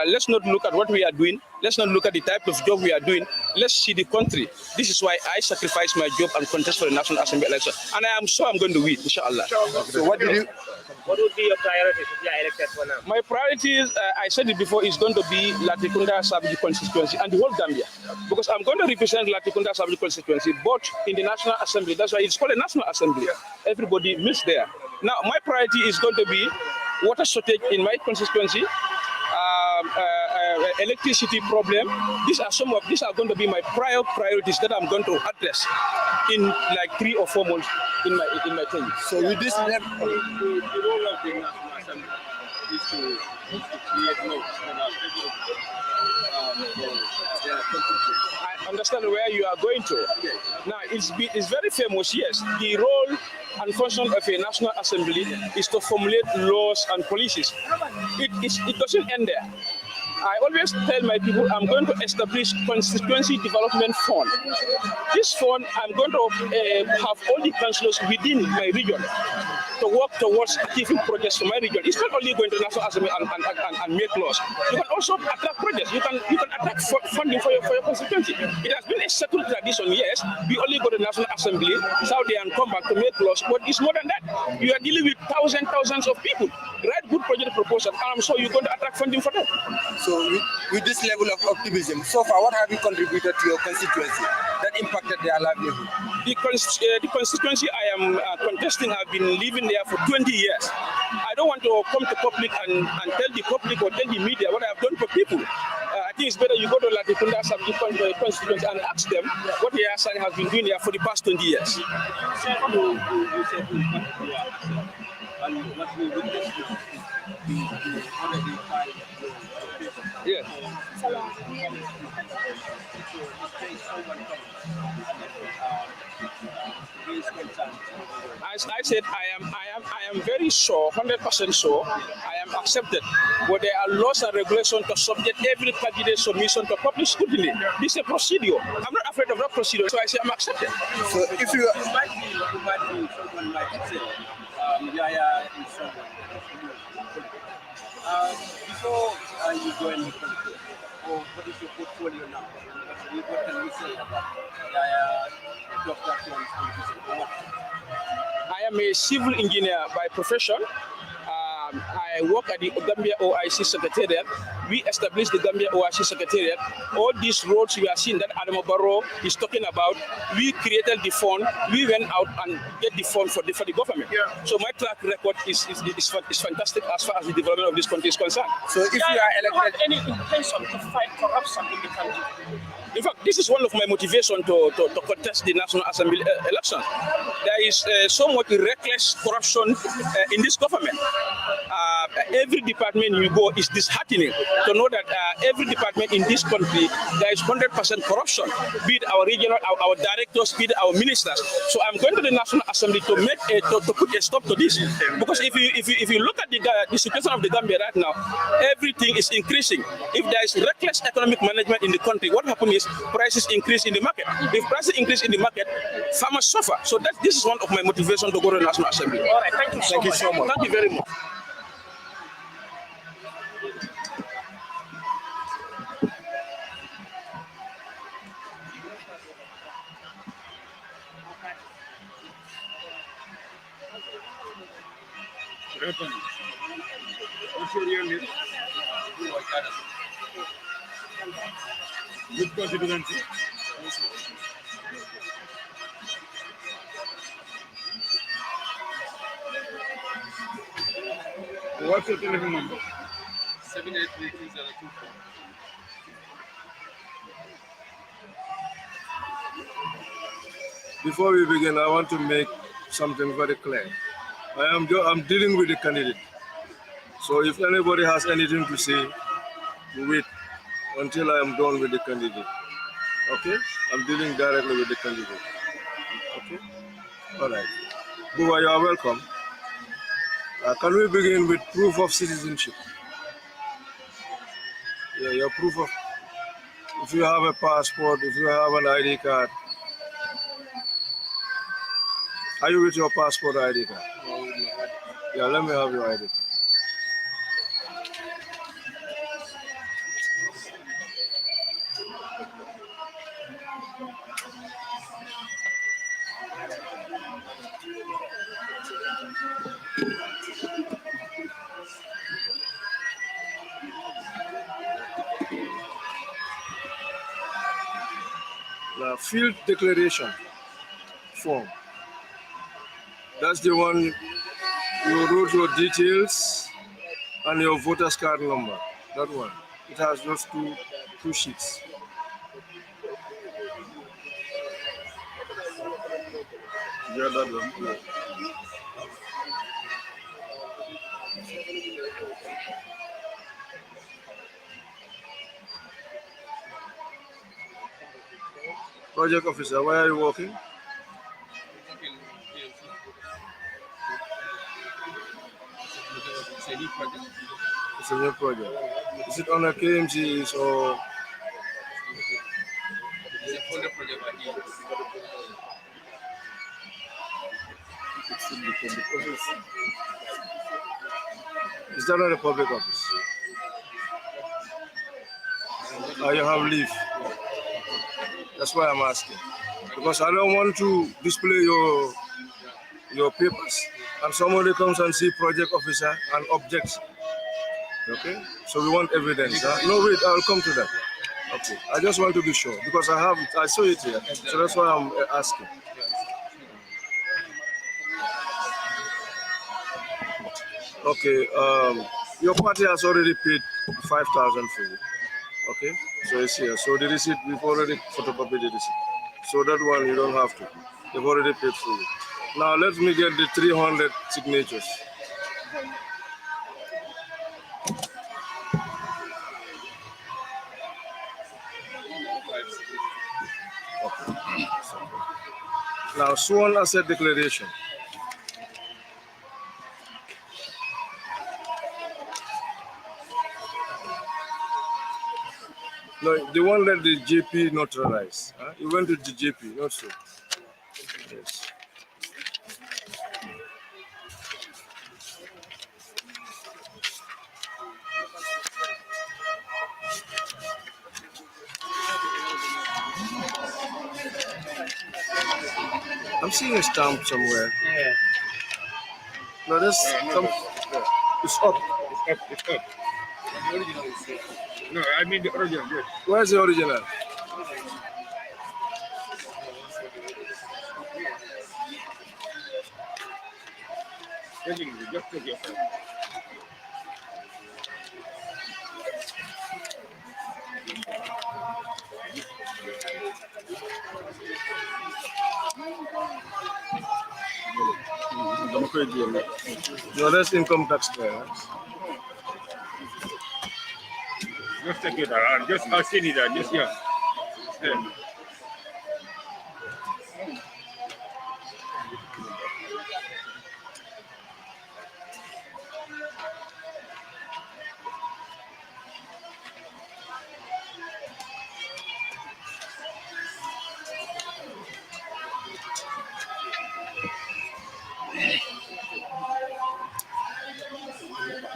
Let's not look at what we are doing. Let's not look at the type of job we are doing. Let's see the country. This is why I sacrifice my job and contest for the National Assembly election. And I am sure I'm going to win, inshallah. So what would be your priorities if you are elected for now? My priorities, I said it before, is going to be Latrikunda Sabji constituency and the whole Gambia. Because I'm going to represent Latrikunda Sabji constituency, both in the National Assembly. That's why it's called a National Assembly. Everybody meets there. Now, my priority is going to be water shortage in my constituency, electricity problem. These are going to be my priorities that I'm going to address in like 3 or 4 months in my tenure. So with this, the role of the National Assembly is to create laws I understand where you are going to. Now, it's very famous, yes. The role and function of a National Assembly is to formulate laws and policies. It doesn't end there. I always tell my people I'm going to establish constituency development fund. This fund, I'm going to have all the councillors within my region to work towards achieving projects for my region. It's not only going to National Assembly and make laws. You can also attract projects. You can attract funding for your constituency. It has been a settled tradition, yes. We only go to National Assembly, Saudi, and come back to make laws. But it's more than that. You are dealing with thousands of people. Write good project proposals, and I'm sure you're going to attract funding for them. So with this level of optimism, so far, what have you contributed to your constituency that impacted their livelihood? The constituency I am contesting, I've been living there for 20 years. I don't want to come to public and tell the public or tell the media what I have done for people. I think it's better you go to Latrikunda Sabji constituency and ask them what the Hassan has been doing there for the past 20 years. Yeah. As I said, I am very sure, 100% sure, I am accepted. But there are laws and regulations to subject every candidate submission to public scrutiny. This is a procedure. I'm not afraid of that procedure, so I say I'm accepted. So if you might be someone like say, before you join the country, or what is your portfolio now? What can you say about Dr. I am a civil engineer by profession. I work at the Gambia OIC Secretariat we established the Gambia OIC Secretariat. All these roads we are seeing that Adamo Barrow is talking about, we created the fund, we went out and get the fund for the government. So my track record is fantastic as far as the development of this country is concerned. So if you are elected, any intention to fight corruption in the country? In fact, this is one of my motivation to contest the National Assembly election. There is so much reckless corruption in this government. Every department you go is disheartening to know that every department in this country, there is 100% corruption, be it our regional, our directors, be it our ministers. So I'm going to the National Assembly to make to put a stop to this. Because if you look at the situation of the Gambia right now, everything is increasing. If there is reckless economic management in the country, what happens is prices increase in the market. If prices increase in the market, farmers suffer. So this is one of my motivation to go to the National Assembly. All right, thank you so much. Thank you very much. What's your real name? Which constituency? What's your telephone number? 7832024. Before we begin, I want to make something very clear. I'm dealing with the candidate. So if anybody has anything to say, wait until I am done with the candidate. Okay? I'm dealing directly with the candidate. Okay? All right. Buba, you are welcome. Can we begin with proof of citizenship? Yeah, your proof of, if you have a passport, if you have an ID card. Are you with your passport or ID card? Yeah, let me have your ID. The field declaration form. That's the one you wrote your details and your voter's card number. That one. It has just two sheets. Yeah, that one. Yeah. Project officer, where are you working? It's a new project. Is it on a KMC or? It's a folder project idea. Is that not a public office? You have leave. That's why I'm asking. Because I don't want to display your papers and somebody comes and see project officer and objects. Okay? So we want evidence. Huh? No, wait, I'll come to that. Okay. I just want to be sure because I saw it here. So that's why I'm asking. Okay, your party has already paid 5,000 for you. Okay, so it's here. So the receipt, we've already photocopied the receipt. So that one you don't have to. They've already paid for you. Now let me get the 300 signatures. Okay. Now sworn asset declaration. No, the one that the JP notarized. Huh? You went to the JP, not so. Yes. I'm seeing a stamp somewhere. Yeah. No, there's some. It's up. It's up. No, I mean the original. Yes. Where's the original? Just take your time. No, that's income tax clearance. Just take it around. Just I'll send it out. Just here. Yeah.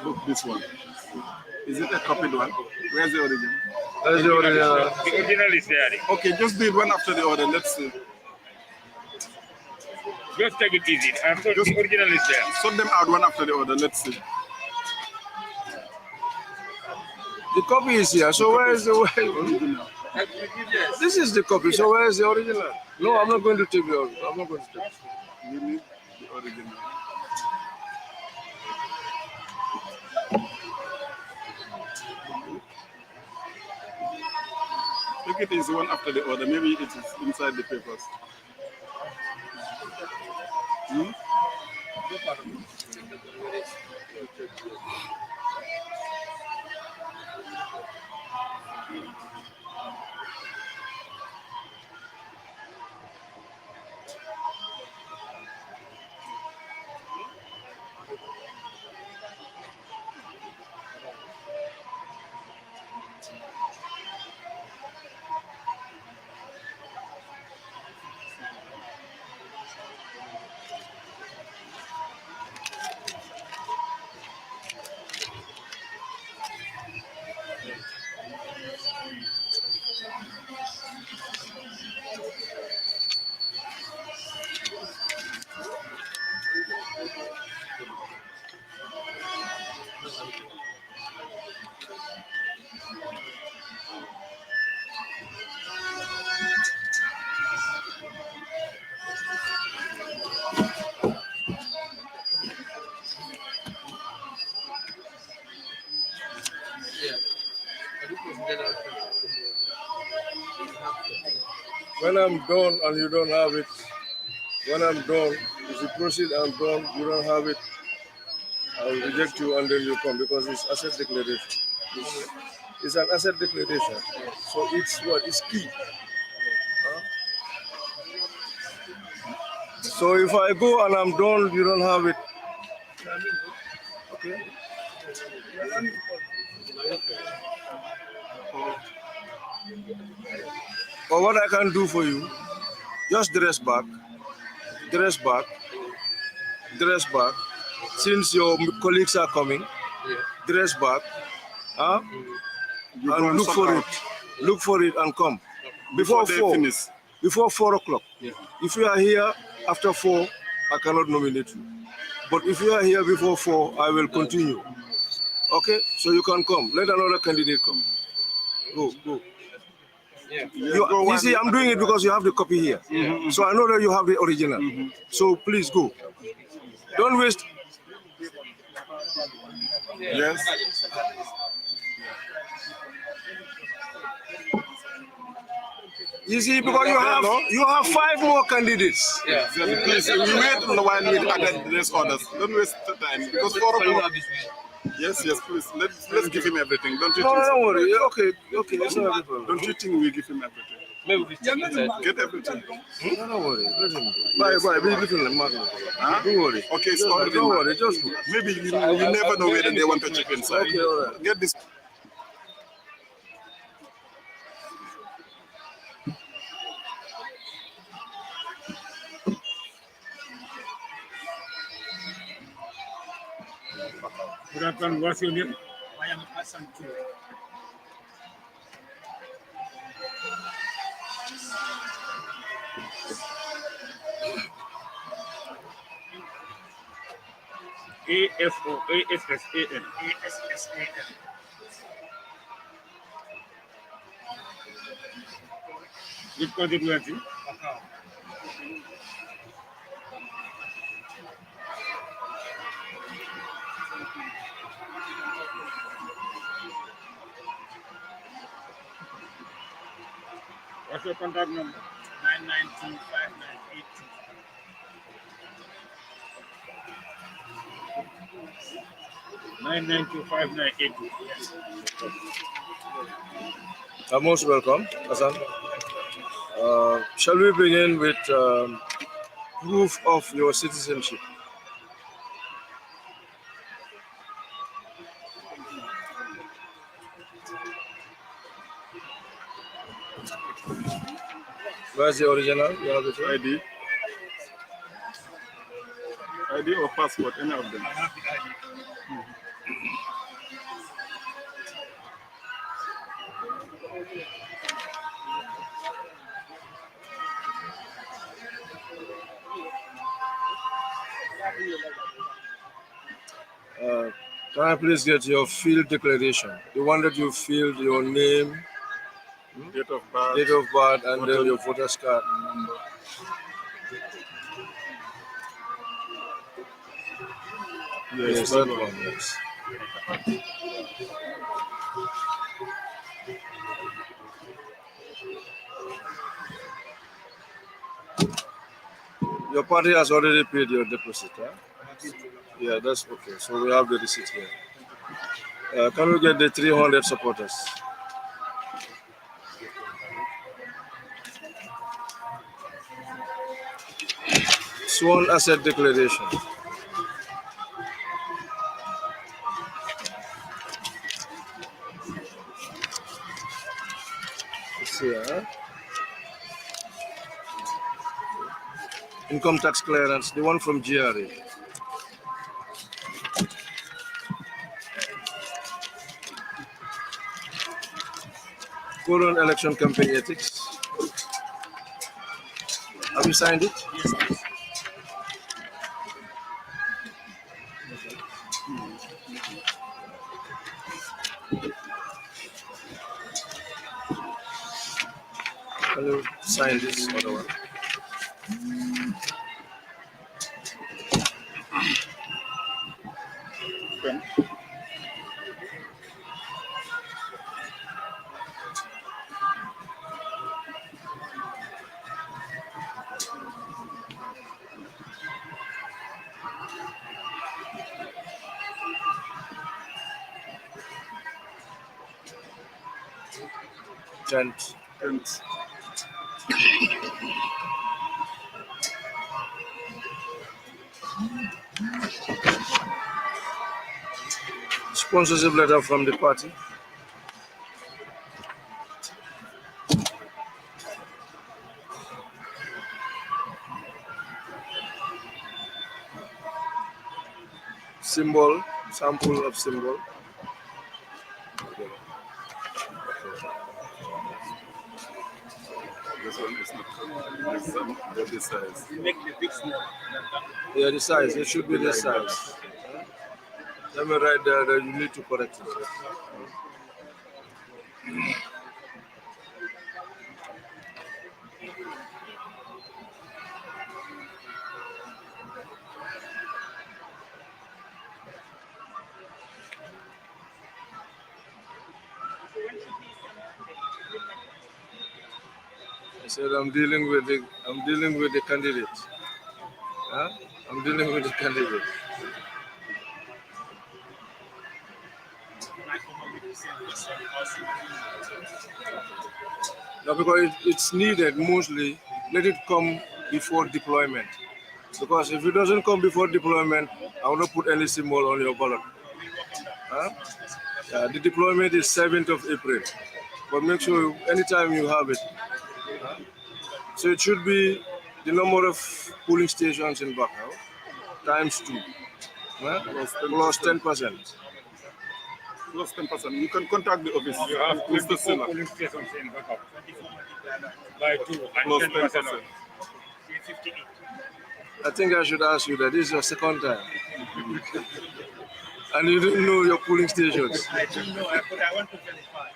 Look, this one. Is it a copied one? Where's the original? That's the original. The original is there. Okay, just do it one after the other. Let's see. Just take it easy. I'm sure the original is there. Sort them out one after the other. Let's see. The copy is here. So where is the original? This is the copy. So where is the original? No, I'm not going to take the original. I'm not going to take it. You need the original. Take it easy one after the other. Maybe it is inside the papers. Hmm? When I'm done and you don't have it, when I'm done, if you proceed and done, you don't have it, I'll reject you and then you come because it's asset declaration. It's an asset declaration. So it's what? It's key. Huh? So if I go and I'm done, you don't have it. Okay. Or what I can do for you, just dress back, dress back, dress back. Since your colleagues are coming, dress back, huh? And look for it. Look for it and come. Before 4. Before 4 o'clock. If you are here after 4, I cannot nominate you. But if you are here before 4, I will continue. Okay? So you can come. Let another candidate come. Go, go. You see, I'm doing it because you have the copy here. So I know that you have the original. So please go. Don't waste. Yes. You see, because you have 5 more candidates. Yeah. Please, we wait while we add the rest others. Don't waste the time because 4 o'clock. Yes, yes, please. Let's give him everything. Don't you think? Don't worry. Okay, okay. It's not a problem. Don't you think we give him everything? Maybe we get everything. Don't worry. Let him go. Bye. Be little in the market. Don't worry. Okay, it's already. Don't worry. Just go. Maybe you never know whether they want to check inside. Okay, all right. Get this. Good afternoon. What's your name? I am Hassan too. ASSAN. ASSAN. Which constituency? What's your contact number? 9925982. You're most welcome, Hassan. Shall we begin with proof of your citizenship? Where's the original? You have it? ID. ID or passport, any of them. Can I please get your field declaration? The one that you filled your name, date of birth, and then your voter's card number. Yes, that one, yes. Your party has already paid your deposit, huh? Yeah, that's okay. So we have the receipt here. Can we get the 300 supporters? Sworn asset declaration. Let's see, huh? Income tax clearance, the one from GRA. Current election campaign ethics. Have you signed it? Yes, please. Can you sign this other one? Pen. Tent. Sponsorship letter from the party. Symbol, sample of symbol. This one is not the size. Make the big small. Yeah, the size. It should be the size. Let me write there that you need to correct it. I said I'm dealing with the candidate. Huh? I'm dealing with the candidate. No, because it's needed mostly. Let it come before deployment. Because if it doesn't come before deployment, I will not put any symbol on your ballot. Huh? The deployment is 7th of April. But make sure anytime you have it. Huh? So it should be the number of polling stations in Bakau times 2. Huh? Plus 10%. Plus 10%. You can contact the office. You have Mr. 24 Silla. polling stations in backup. By 2 and Plus 10%. 10%. I think I should ask you that this is your second time. And you didn't know your polling stations. I don't know, but I want to verify.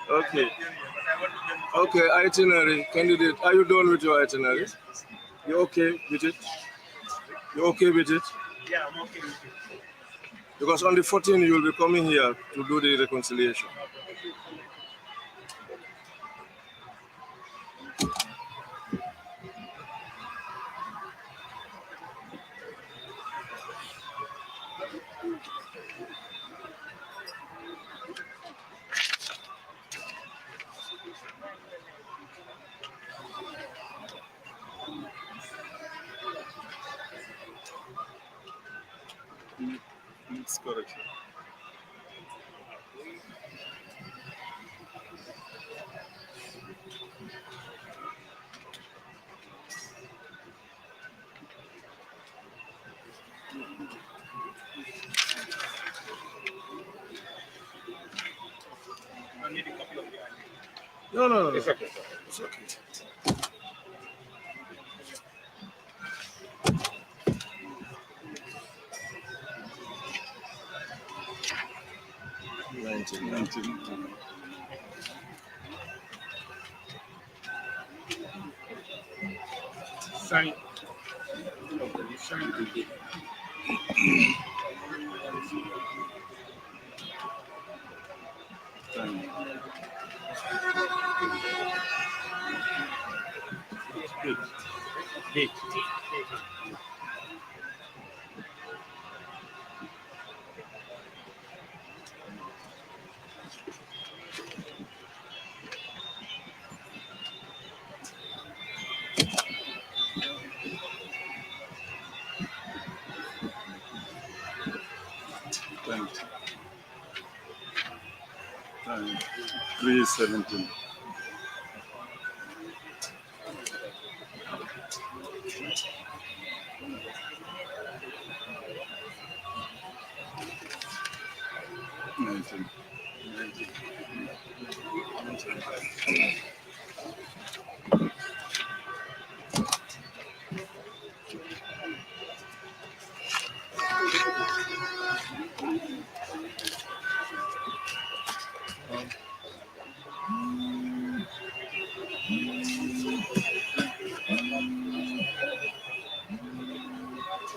Okay. But I want Okay, itinerary, candidate. Are you done with your itinerary? You okay with it? You okay with it? Yeah, I'm okay with it. Because on the 14th, you will be coming here to do the reconciliation. It's correct. I need a copy of the ID. No. It's okay. It's okay. Sign. Sign today. Date. Time 3:17.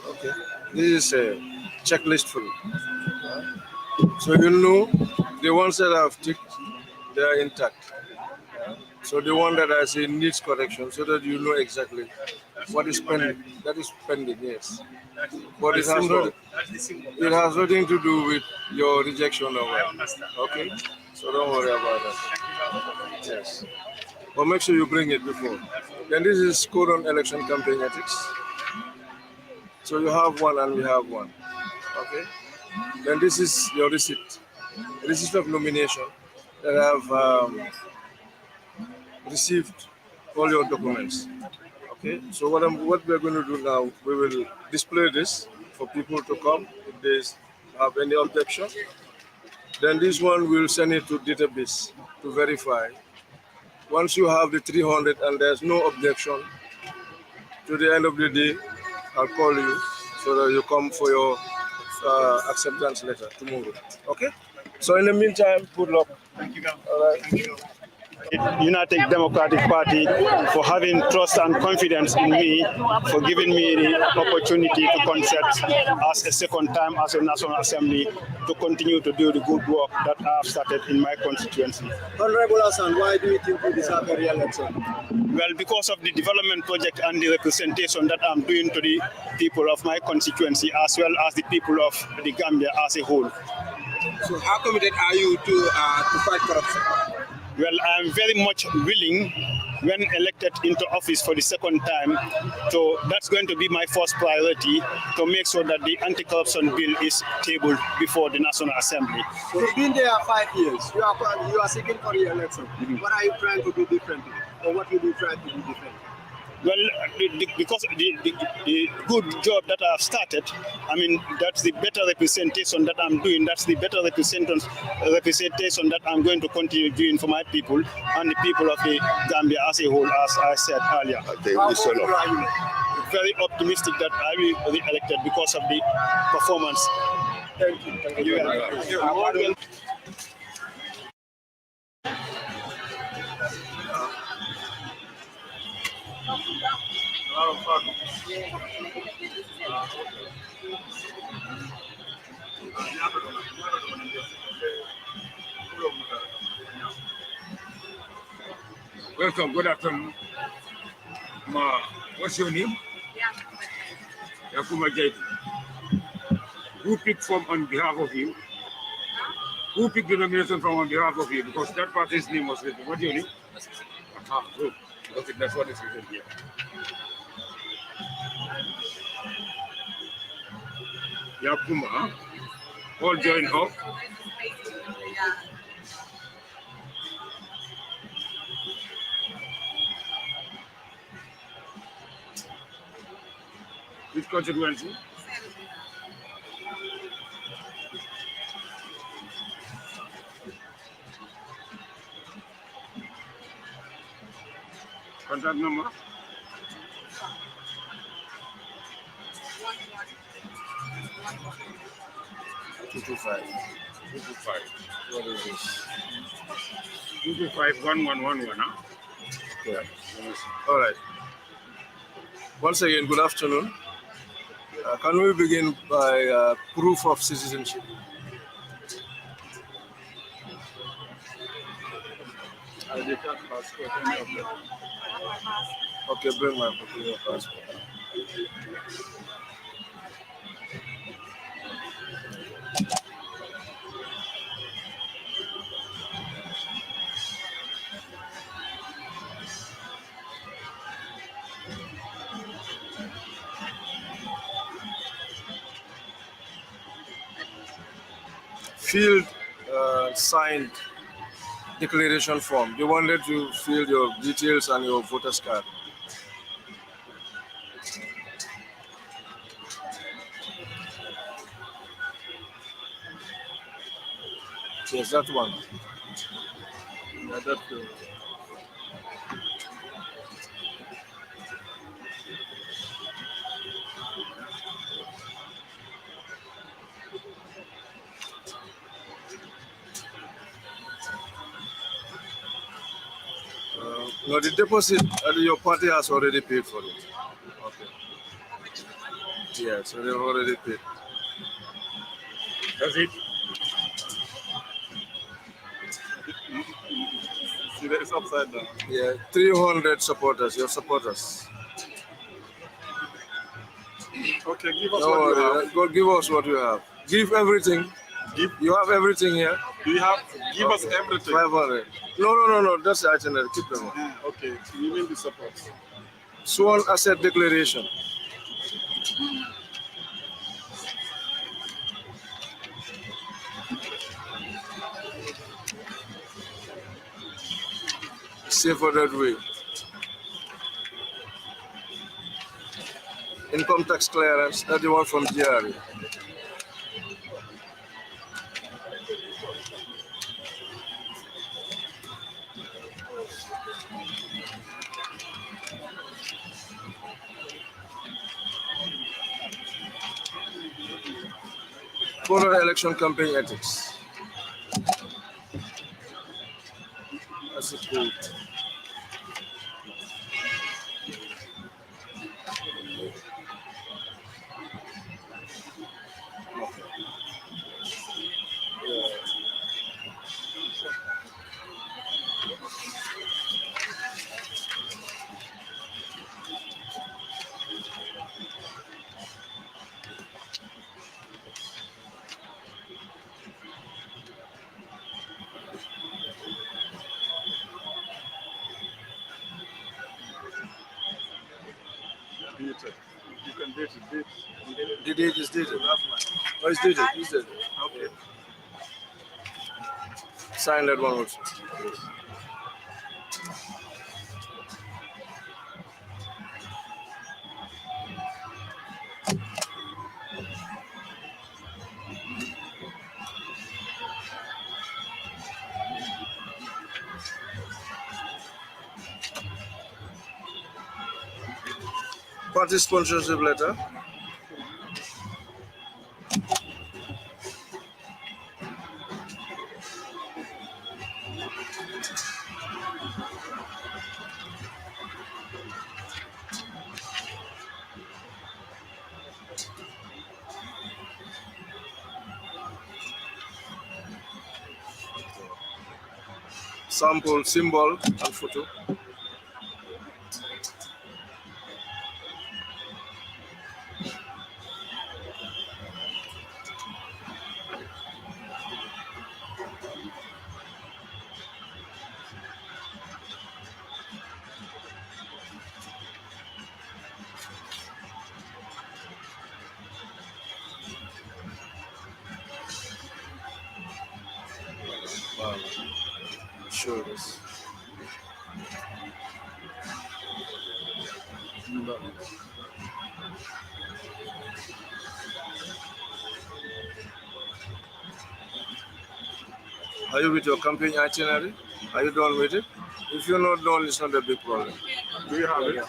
Okay. This is a checklist for you. So you know the ones that I've ticked, they are intact. So the one that I say needs correction, so that you know exactly what is pending. That is pending, yes. But it has nothing to do with your rejection of it. Okay? So don't worry about that. Yes. But make sure you bring it before. Then this is code on election campaign ethics. So you have one and we have one. Okay? Then this is your receipt. Receipt of nomination that have received all your documents. Okay, so what we're going to do now, we will display this for people to come if they have any objection. Then this one we'll send it to database to verify. Once you have the 300 and there's no objection, to the end of the day, I'll call you so that you come for your acceptance letter tomorrow. Okay? So in the meantime, good luck. Thank you. All right. Thank you. United Democratic Party for having trust and confidence in me, for giving me the opportunity to contest as a second time as a National Assembly to continue to do the good work that I have started in my constituency. Honorable Hassan, why do you think you deserve a re-election? Well, because of the development project and the representation that I'm doing to the people of my constituency as well as the people of the Gambia as a whole. So how committed are you to fight corruption? Well, I'm very much willing, when elected into office for the second time, so that's going to be my first priority, to make sure that the anti-corruption bill is tabled before the National Assembly. So you've been there 5 years. You are seeking for re-election. What are you trying to do differently? Or what will you try to do differently? Well, because the good job that I've started, I mean, that's the better representation that I'm doing. That's the better representation that I'm going to continue doing for my people and the people of the Gambia as a whole, as I said earlier. Very optimistic that I will be elected because of the performance. Thank you. Welcome, good afternoon. Ma, what's your name? Yakuma Jaiti. Who picked from on behalf of you? Who picked the nomination from on behalf of you? Because that party's name was written. What's your name? Good. Okay, that's what is written here. Yakuma, huh? All join up. Which constituency? Contact number? 225. 225. What is this? 225-1111, huh? Yeah. All right. Once again, good afternoon. Can we begin by proof of citizenship? Okay, bring my passport. Filled signed declaration form. You wanted to fill your details and your voter's card. Yes, that one. Yeah, that too. No, the deposit your party has already paid for it. Okay. Yeah, so they've already paid. That's it. See, that is upside down. Yeah, 300 supporters, your supporters. Okay, give us No what you worry, have. go give us what you have. Give everything. You have everything here? You have, give us everything. 500. No, that's the itinerary. Keep them. Okay, you mean the support. Sworn asset declaration. Safer that way. Income tax clearance, that's the one from GRE. Code of election campaign ethics. That's the code. You can date it. The date is dated. Oh, it's dated. It's dated. Okay. Sign that one also. Party sponsorship letter. Sample, symbol, and photo. Wow. Sure this. Are you with your campaign itinerary? Are you done with it? If you're not done, it's not a big problem. Do you have it?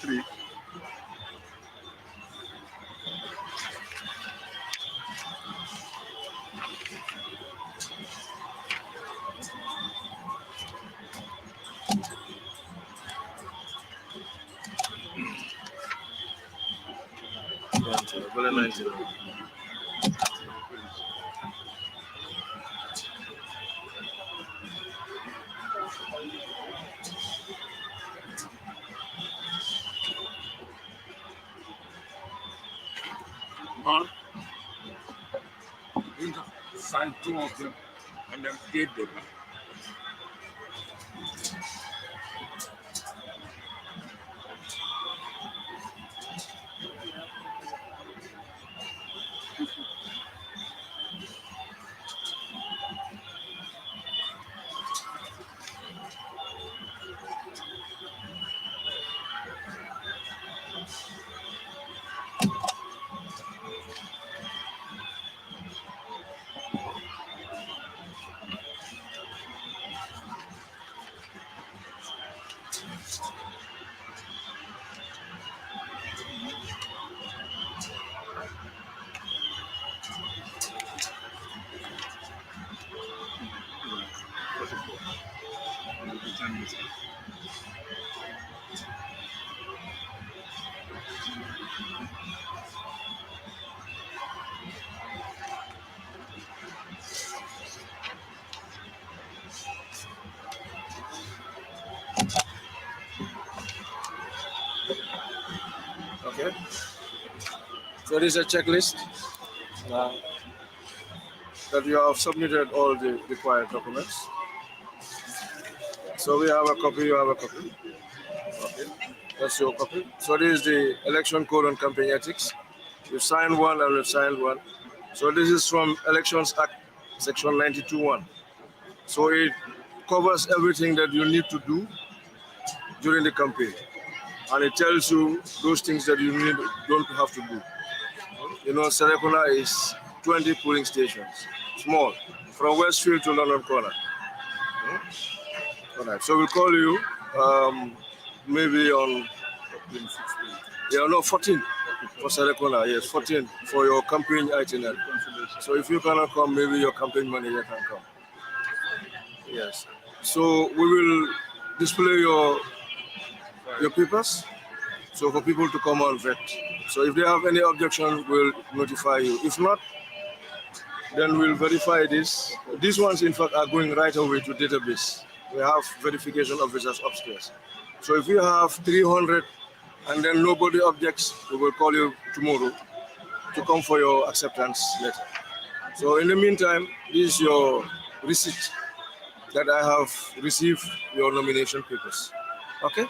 Three. Very 90. Sign two of them and then date them. Okay. So this is a checklist that you have submitted all the required documents. So we have a copy, you have a copy. Okay. That's your copy. So this is the election code on campaign ethics. We've signed one and we've signed one. So this is from Elections Act, section 92(1). So it covers everything that you need to do during the campaign. And it tells you those things that you don't have to do. You know, Serekunda is 20 polling stations, small, from Westfield to London Corner. All right, so we'll call you maybe on 14 for Serekunda, yes, 14 for your campaign itinerary. So if you cannot come, maybe your campaign manager can come. Yes. So we will display your papers, so for people to come and vet. So if they have any objection, we'll notify you. If not, then we'll verify this. These ones, in fact, are going right away to database. We have verification officers upstairs. So if you have 300 and then nobody objects, we will call you tomorrow to come for your acceptance letter. So in the meantime, this is your receipt that I have received your nomination papers. Okay?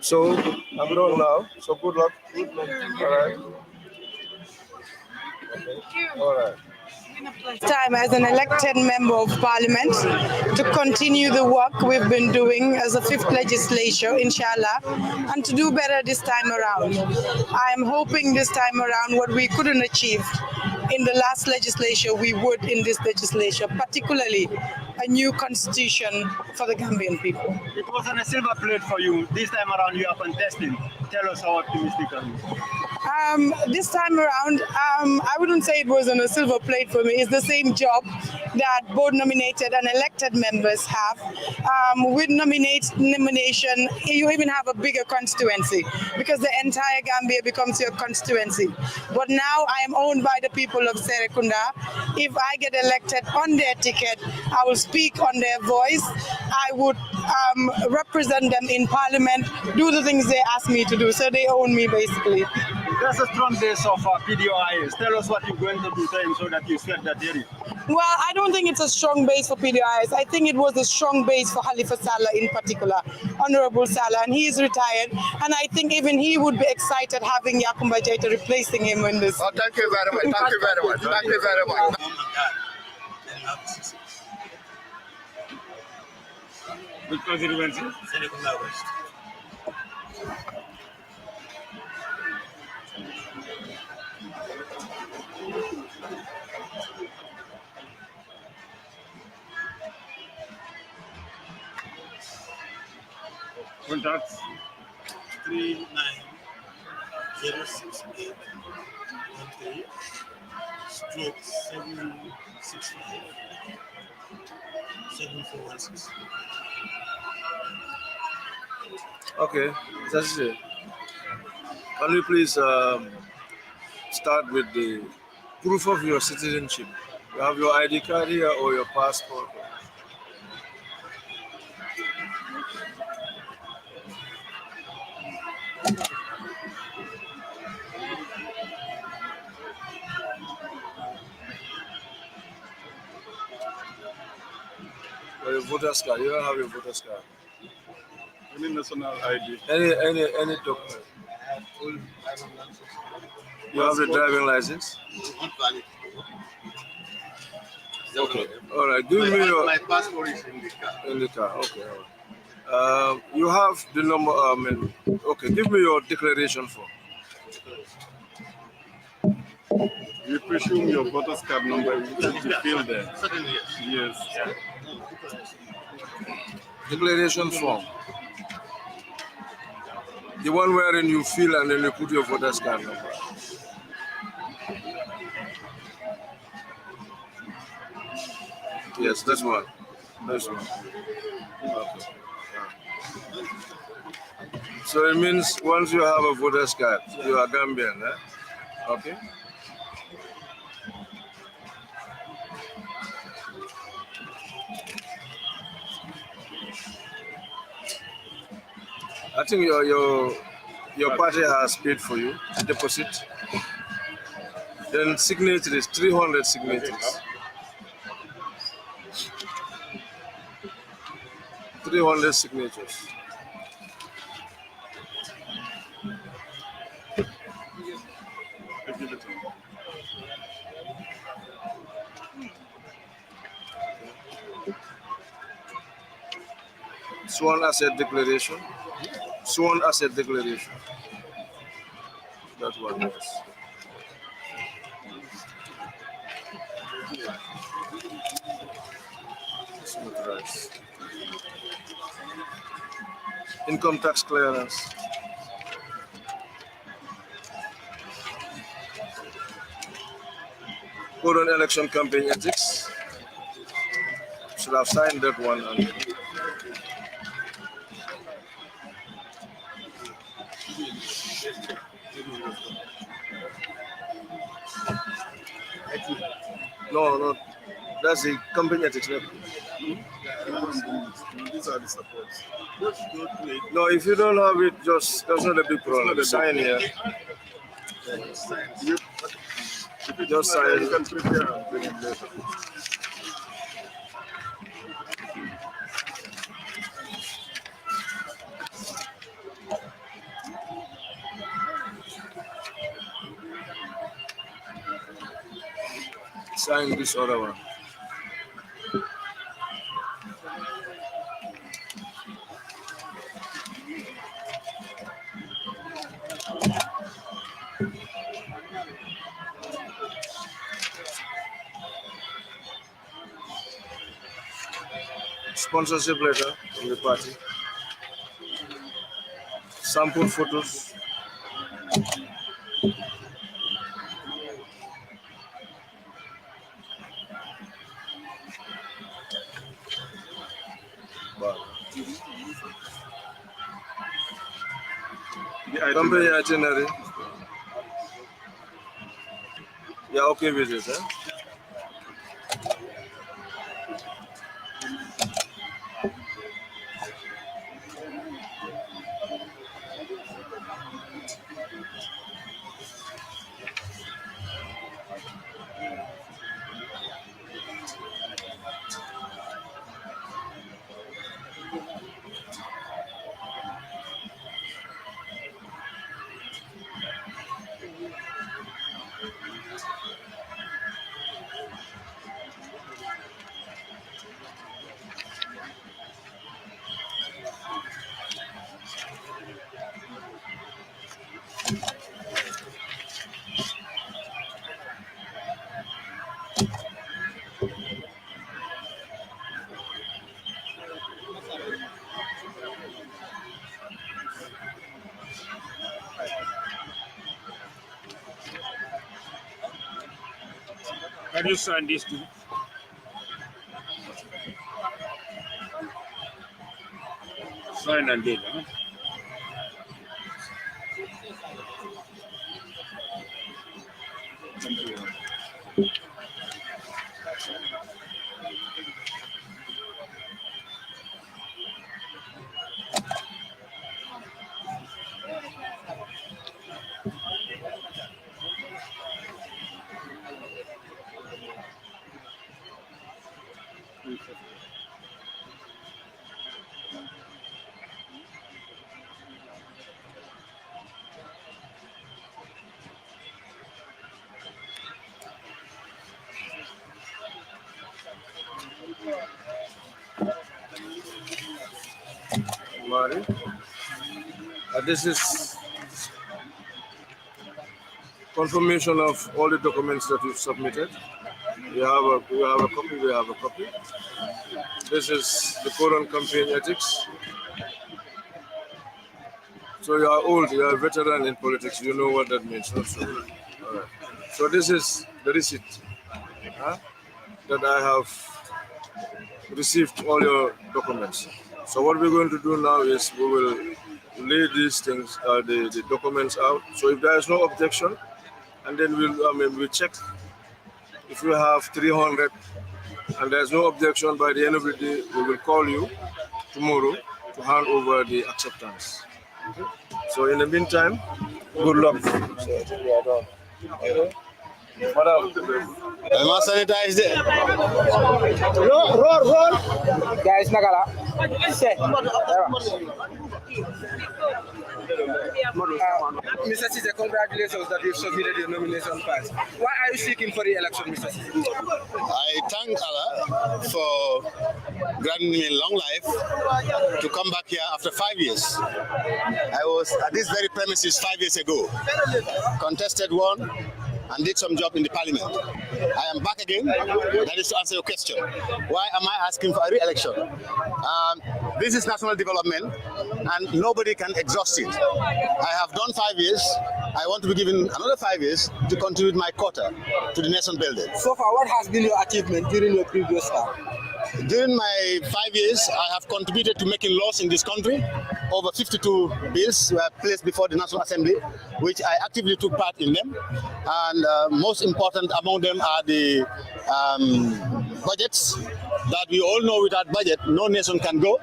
So I'm done now. So good luck. All right. Okay. All right. Time as an elected member of parliament to continue the work we've been doing as a fifth legislature, inshallah, and to do better this time around. I am hoping this time around what we couldn't achieve in the last legislature, we would in this legislature, particularly a new constitution for the Gambian people. It was on a silver plate for you. This time around you are contesting. Tell us how optimistic are you? This time around, I wouldn't say it was on a silver plate for me. It's the same job that both nominated and elected members have. With nomination, you even have a bigger constituency because the entire Gambia becomes your constituency. But now I am owned by the people of Serekunda. If I get elected on their ticket, I will speak on their voice. I would represent them in parliament, do the things they ask me to do. So they own me basically. That's a strong base of PDOIS. Tell us what you're going to do to him so that you sweat that area. Well, I don't think it's a strong base for PDOIS. I think it was a strong base for Halifa Sallah in particular, Honorable Sallah, and he is retired. And I think even he would be excited having Yakumba Jaita replacing him in this. Oh, thank you very much. Thank you very much. Thank you very much. Which constituency? Serekunda West. Contacts 3906813 stroke 765 7416. Okay, that's it. Can you please start with the proof of your citizenship? You have your ID card here or your passport? Or your voter's card? You don't have your voter's card. Any national ID. Any document. You have the driving license? Okay. All right. Give me your. My passport is in the car. In the car. Okay. You have the number. Okay. Give me your declaration form. You presume your voter's card number should be filled there. Certainly, yes. Yes. Declaration form. The one wherein you fill and then you put your voter's card number. Yes, that's one. That's one. Okay. So it means once you have a voter's card, you are Gambian, eh? Okay. I think your party has paid for you to deposit. Then signatures, 300 signatures. 300 signatures. Sworn asset declaration. Sworn asset declaration. That one, yes. Notarized. Income tax clearance. Code on election campaign ethics. Should have signed that one. And no, that's the campaign ethics. These are the supports. No, if you don't have it, just that's not a big problem. Sign here. Just sign. You can prepare and bring it later. sign this other one. Sponsorship letter from the party. Sample photos. The company itinerary. Yeah, okay with it, huh? Can you sign this too? Sign and date, huh? Thank you. Mari. This is confirmation of all the documents that you've submitted. We have a copy. We have a copy. This is the code on campaign ethics. So you are old. You are a veteran in politics. You know what that means, not so? All right. So this is the receipt that I have received all your documents. So what we're going to do now is we will lay these things, the documents out. So if there is no objection, and then we'll check if you have 300 and there's no objection, by the end of the day, we will call you tomorrow to hand over the acceptance. Okay? So in the meantime, good luck. Okay. I must sanitize it. Roll. Guys, Nagala. Mr. Cisse, congratulations that you've submitted your nomination files. Why are you seeking for the election, Mr. Cisse? I thank Allah for granting me long life to come back here after 5 years. I was at this very premises 5 years ago, contested one, and did some job in the parliament. I am back again. That is to answer your question. Why am I asking for a re-election? This is national development, and nobody can exhaust it. I have done 5 years. I want to be given another 5 years to contribute my quota to the nation building. So far, what has been your achievement during your previous term? During my 5 years, I have contributed to making laws in this country. Over 52 bills were placed before the National Assembly, which I actively took part in them. And most important among them are the budgets that we all know without budget, no nation can go.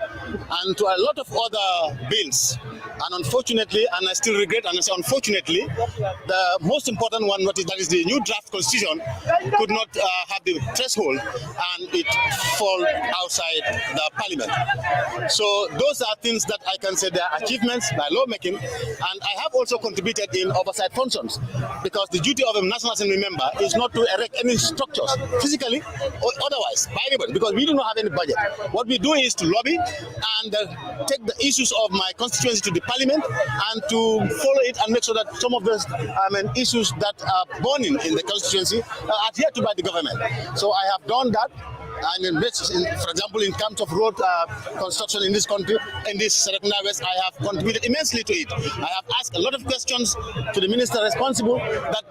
And to a lot of other bills And unfortunately, and I still regret, and I say unfortunately, the most important one, that is the new draft constitution, could not have the threshold, and it fall outside the parliament. So those are things that I can say they are achievements by lawmaking, and I have also contributed in oversight functions, because the duty of a National Assembly member is not to erect any structures, physically or otherwise, by anybody, because we do not have any budget. What we do is to lobby and take the issues of my constituency to the parliament and to follow it and make sure that some of those issues that are burning in the constituency are adhered to by the government. So I have done that. And for example, in terms of road construction in this country, in this Serekunda West, I have contributed immensely to it. I have asked a lot of questions to the minister responsible that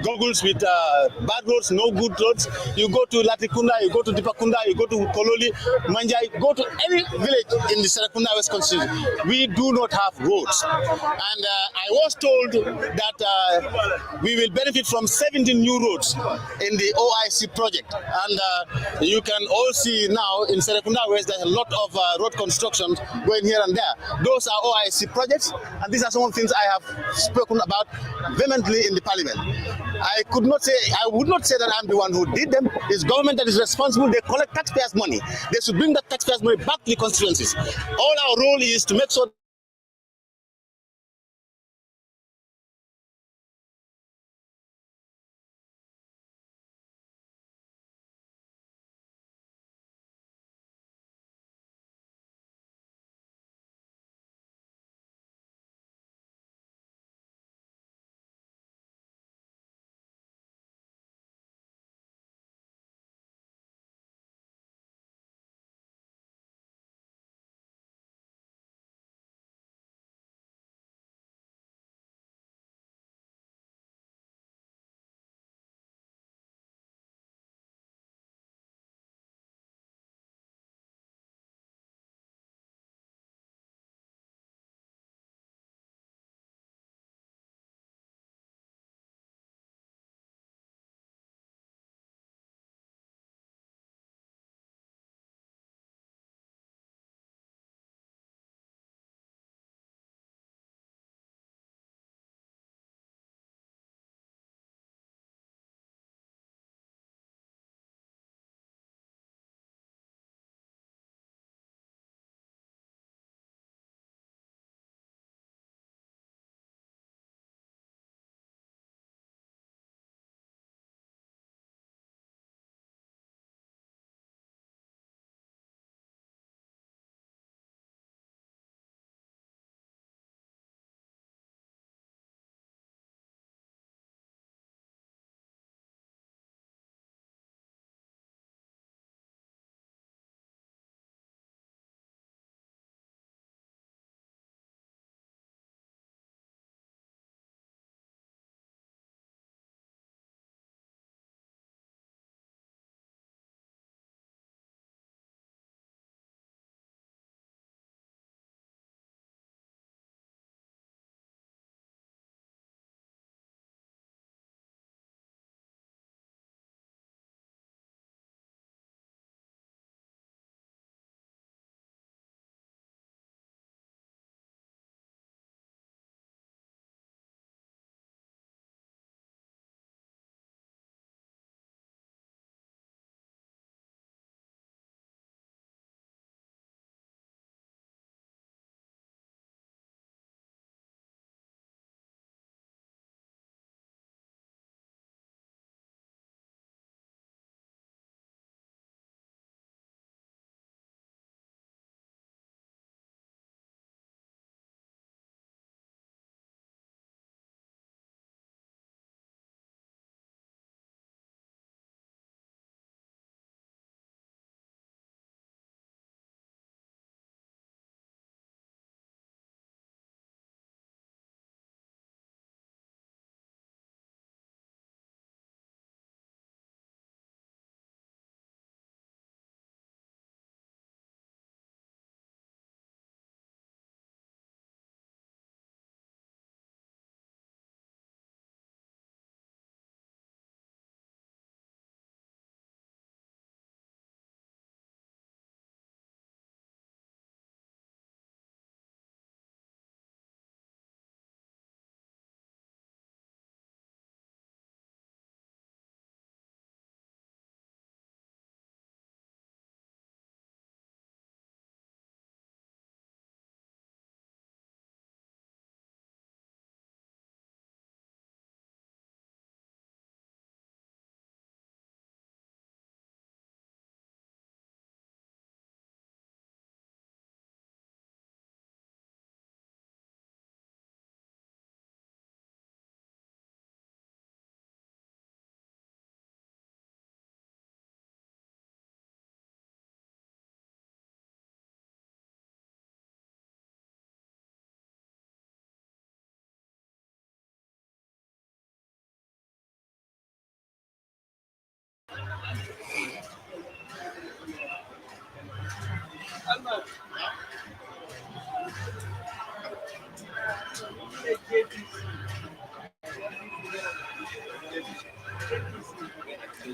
goggles with bad roads, no good roads. You go to Latikunda, you go to Dipakunda, you go to Kololi, Manjai, go to any village in the Serekunda West constituency. We do not have roads. And I was told that we will benefit from 17 new roads in the OIC project. And you can all see now in Serekunda West, there's a lot of road construction going here and there. Those are OIC projects, and these are some of the things I have spoken about vehemently in the parliament. I would not say that I'm the one who did them. It's government that is responsible. They collect taxpayers' money. They should bring that taxpayers' money back to the constituencies. All our role is to make sure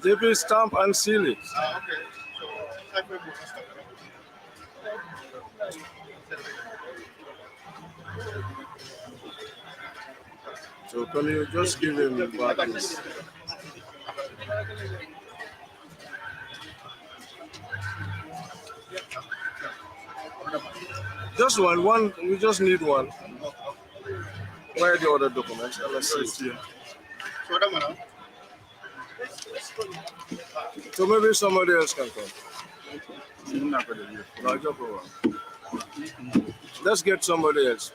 JP, stamp and seal it. So can you just give him back this? Just one. We just need one. Where are the other documents? Let's see here. So maybe somebody else can come. Let's get somebody else.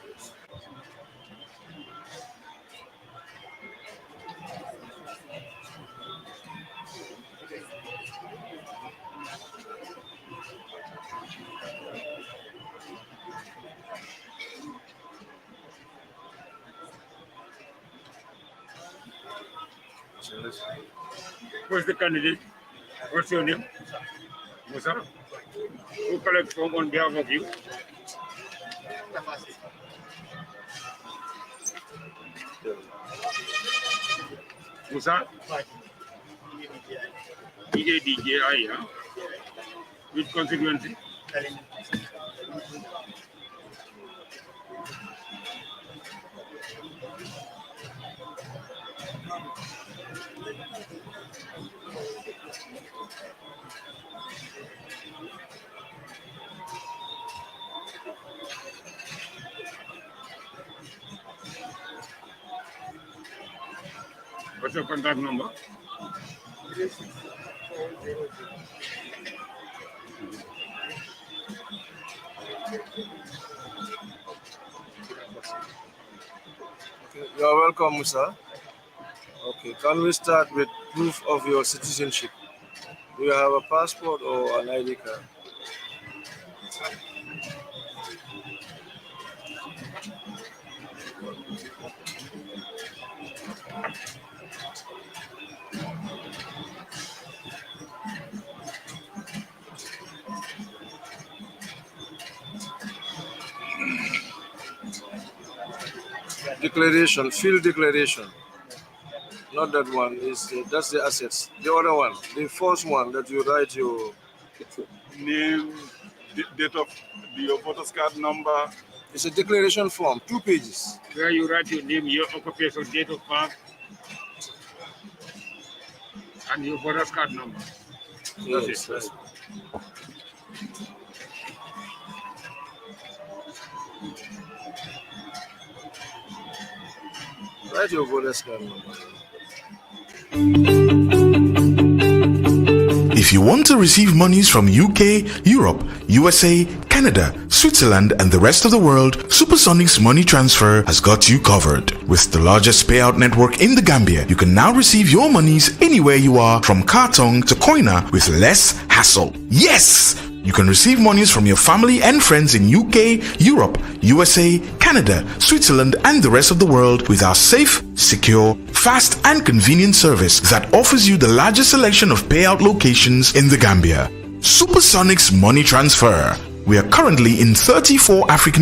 Who's the candidate? What's your name? Musa? Who collect form on behalf of you? Musa? EADJI, yeah? Which constituency? What's your contact number? You're welcome, Musa. Okay, can we start with proof of your citizenship? Do you have a passport or an ID card? Declaration, field declaration. Not that one, that's the assets. The other one, the first one that you write your name, date of your voter's card number. It's a declaration form, 2 pages. Where you write your name, your occupation, date of birth, and your voter's card number. Yes, that's it. Write your voter's card number. If you want to receive monies from UK, Europe, USA, Canada, Switzerland, and the rest of the world, Supersonic's money transfer has got you covered. With the largest payout network in the Gambia, you can now receive your monies anywhere you are, from Kartong to Koina, with less hassle. Yes! You can receive monies from your family and friends in UK, Europe, USA, Canada, Switzerland, and the rest of the world with our safe, secure, fast, and convenient service that offers you the largest selection of payout locations in the Gambia. Supersonic's money transfer. We are currently in 34 African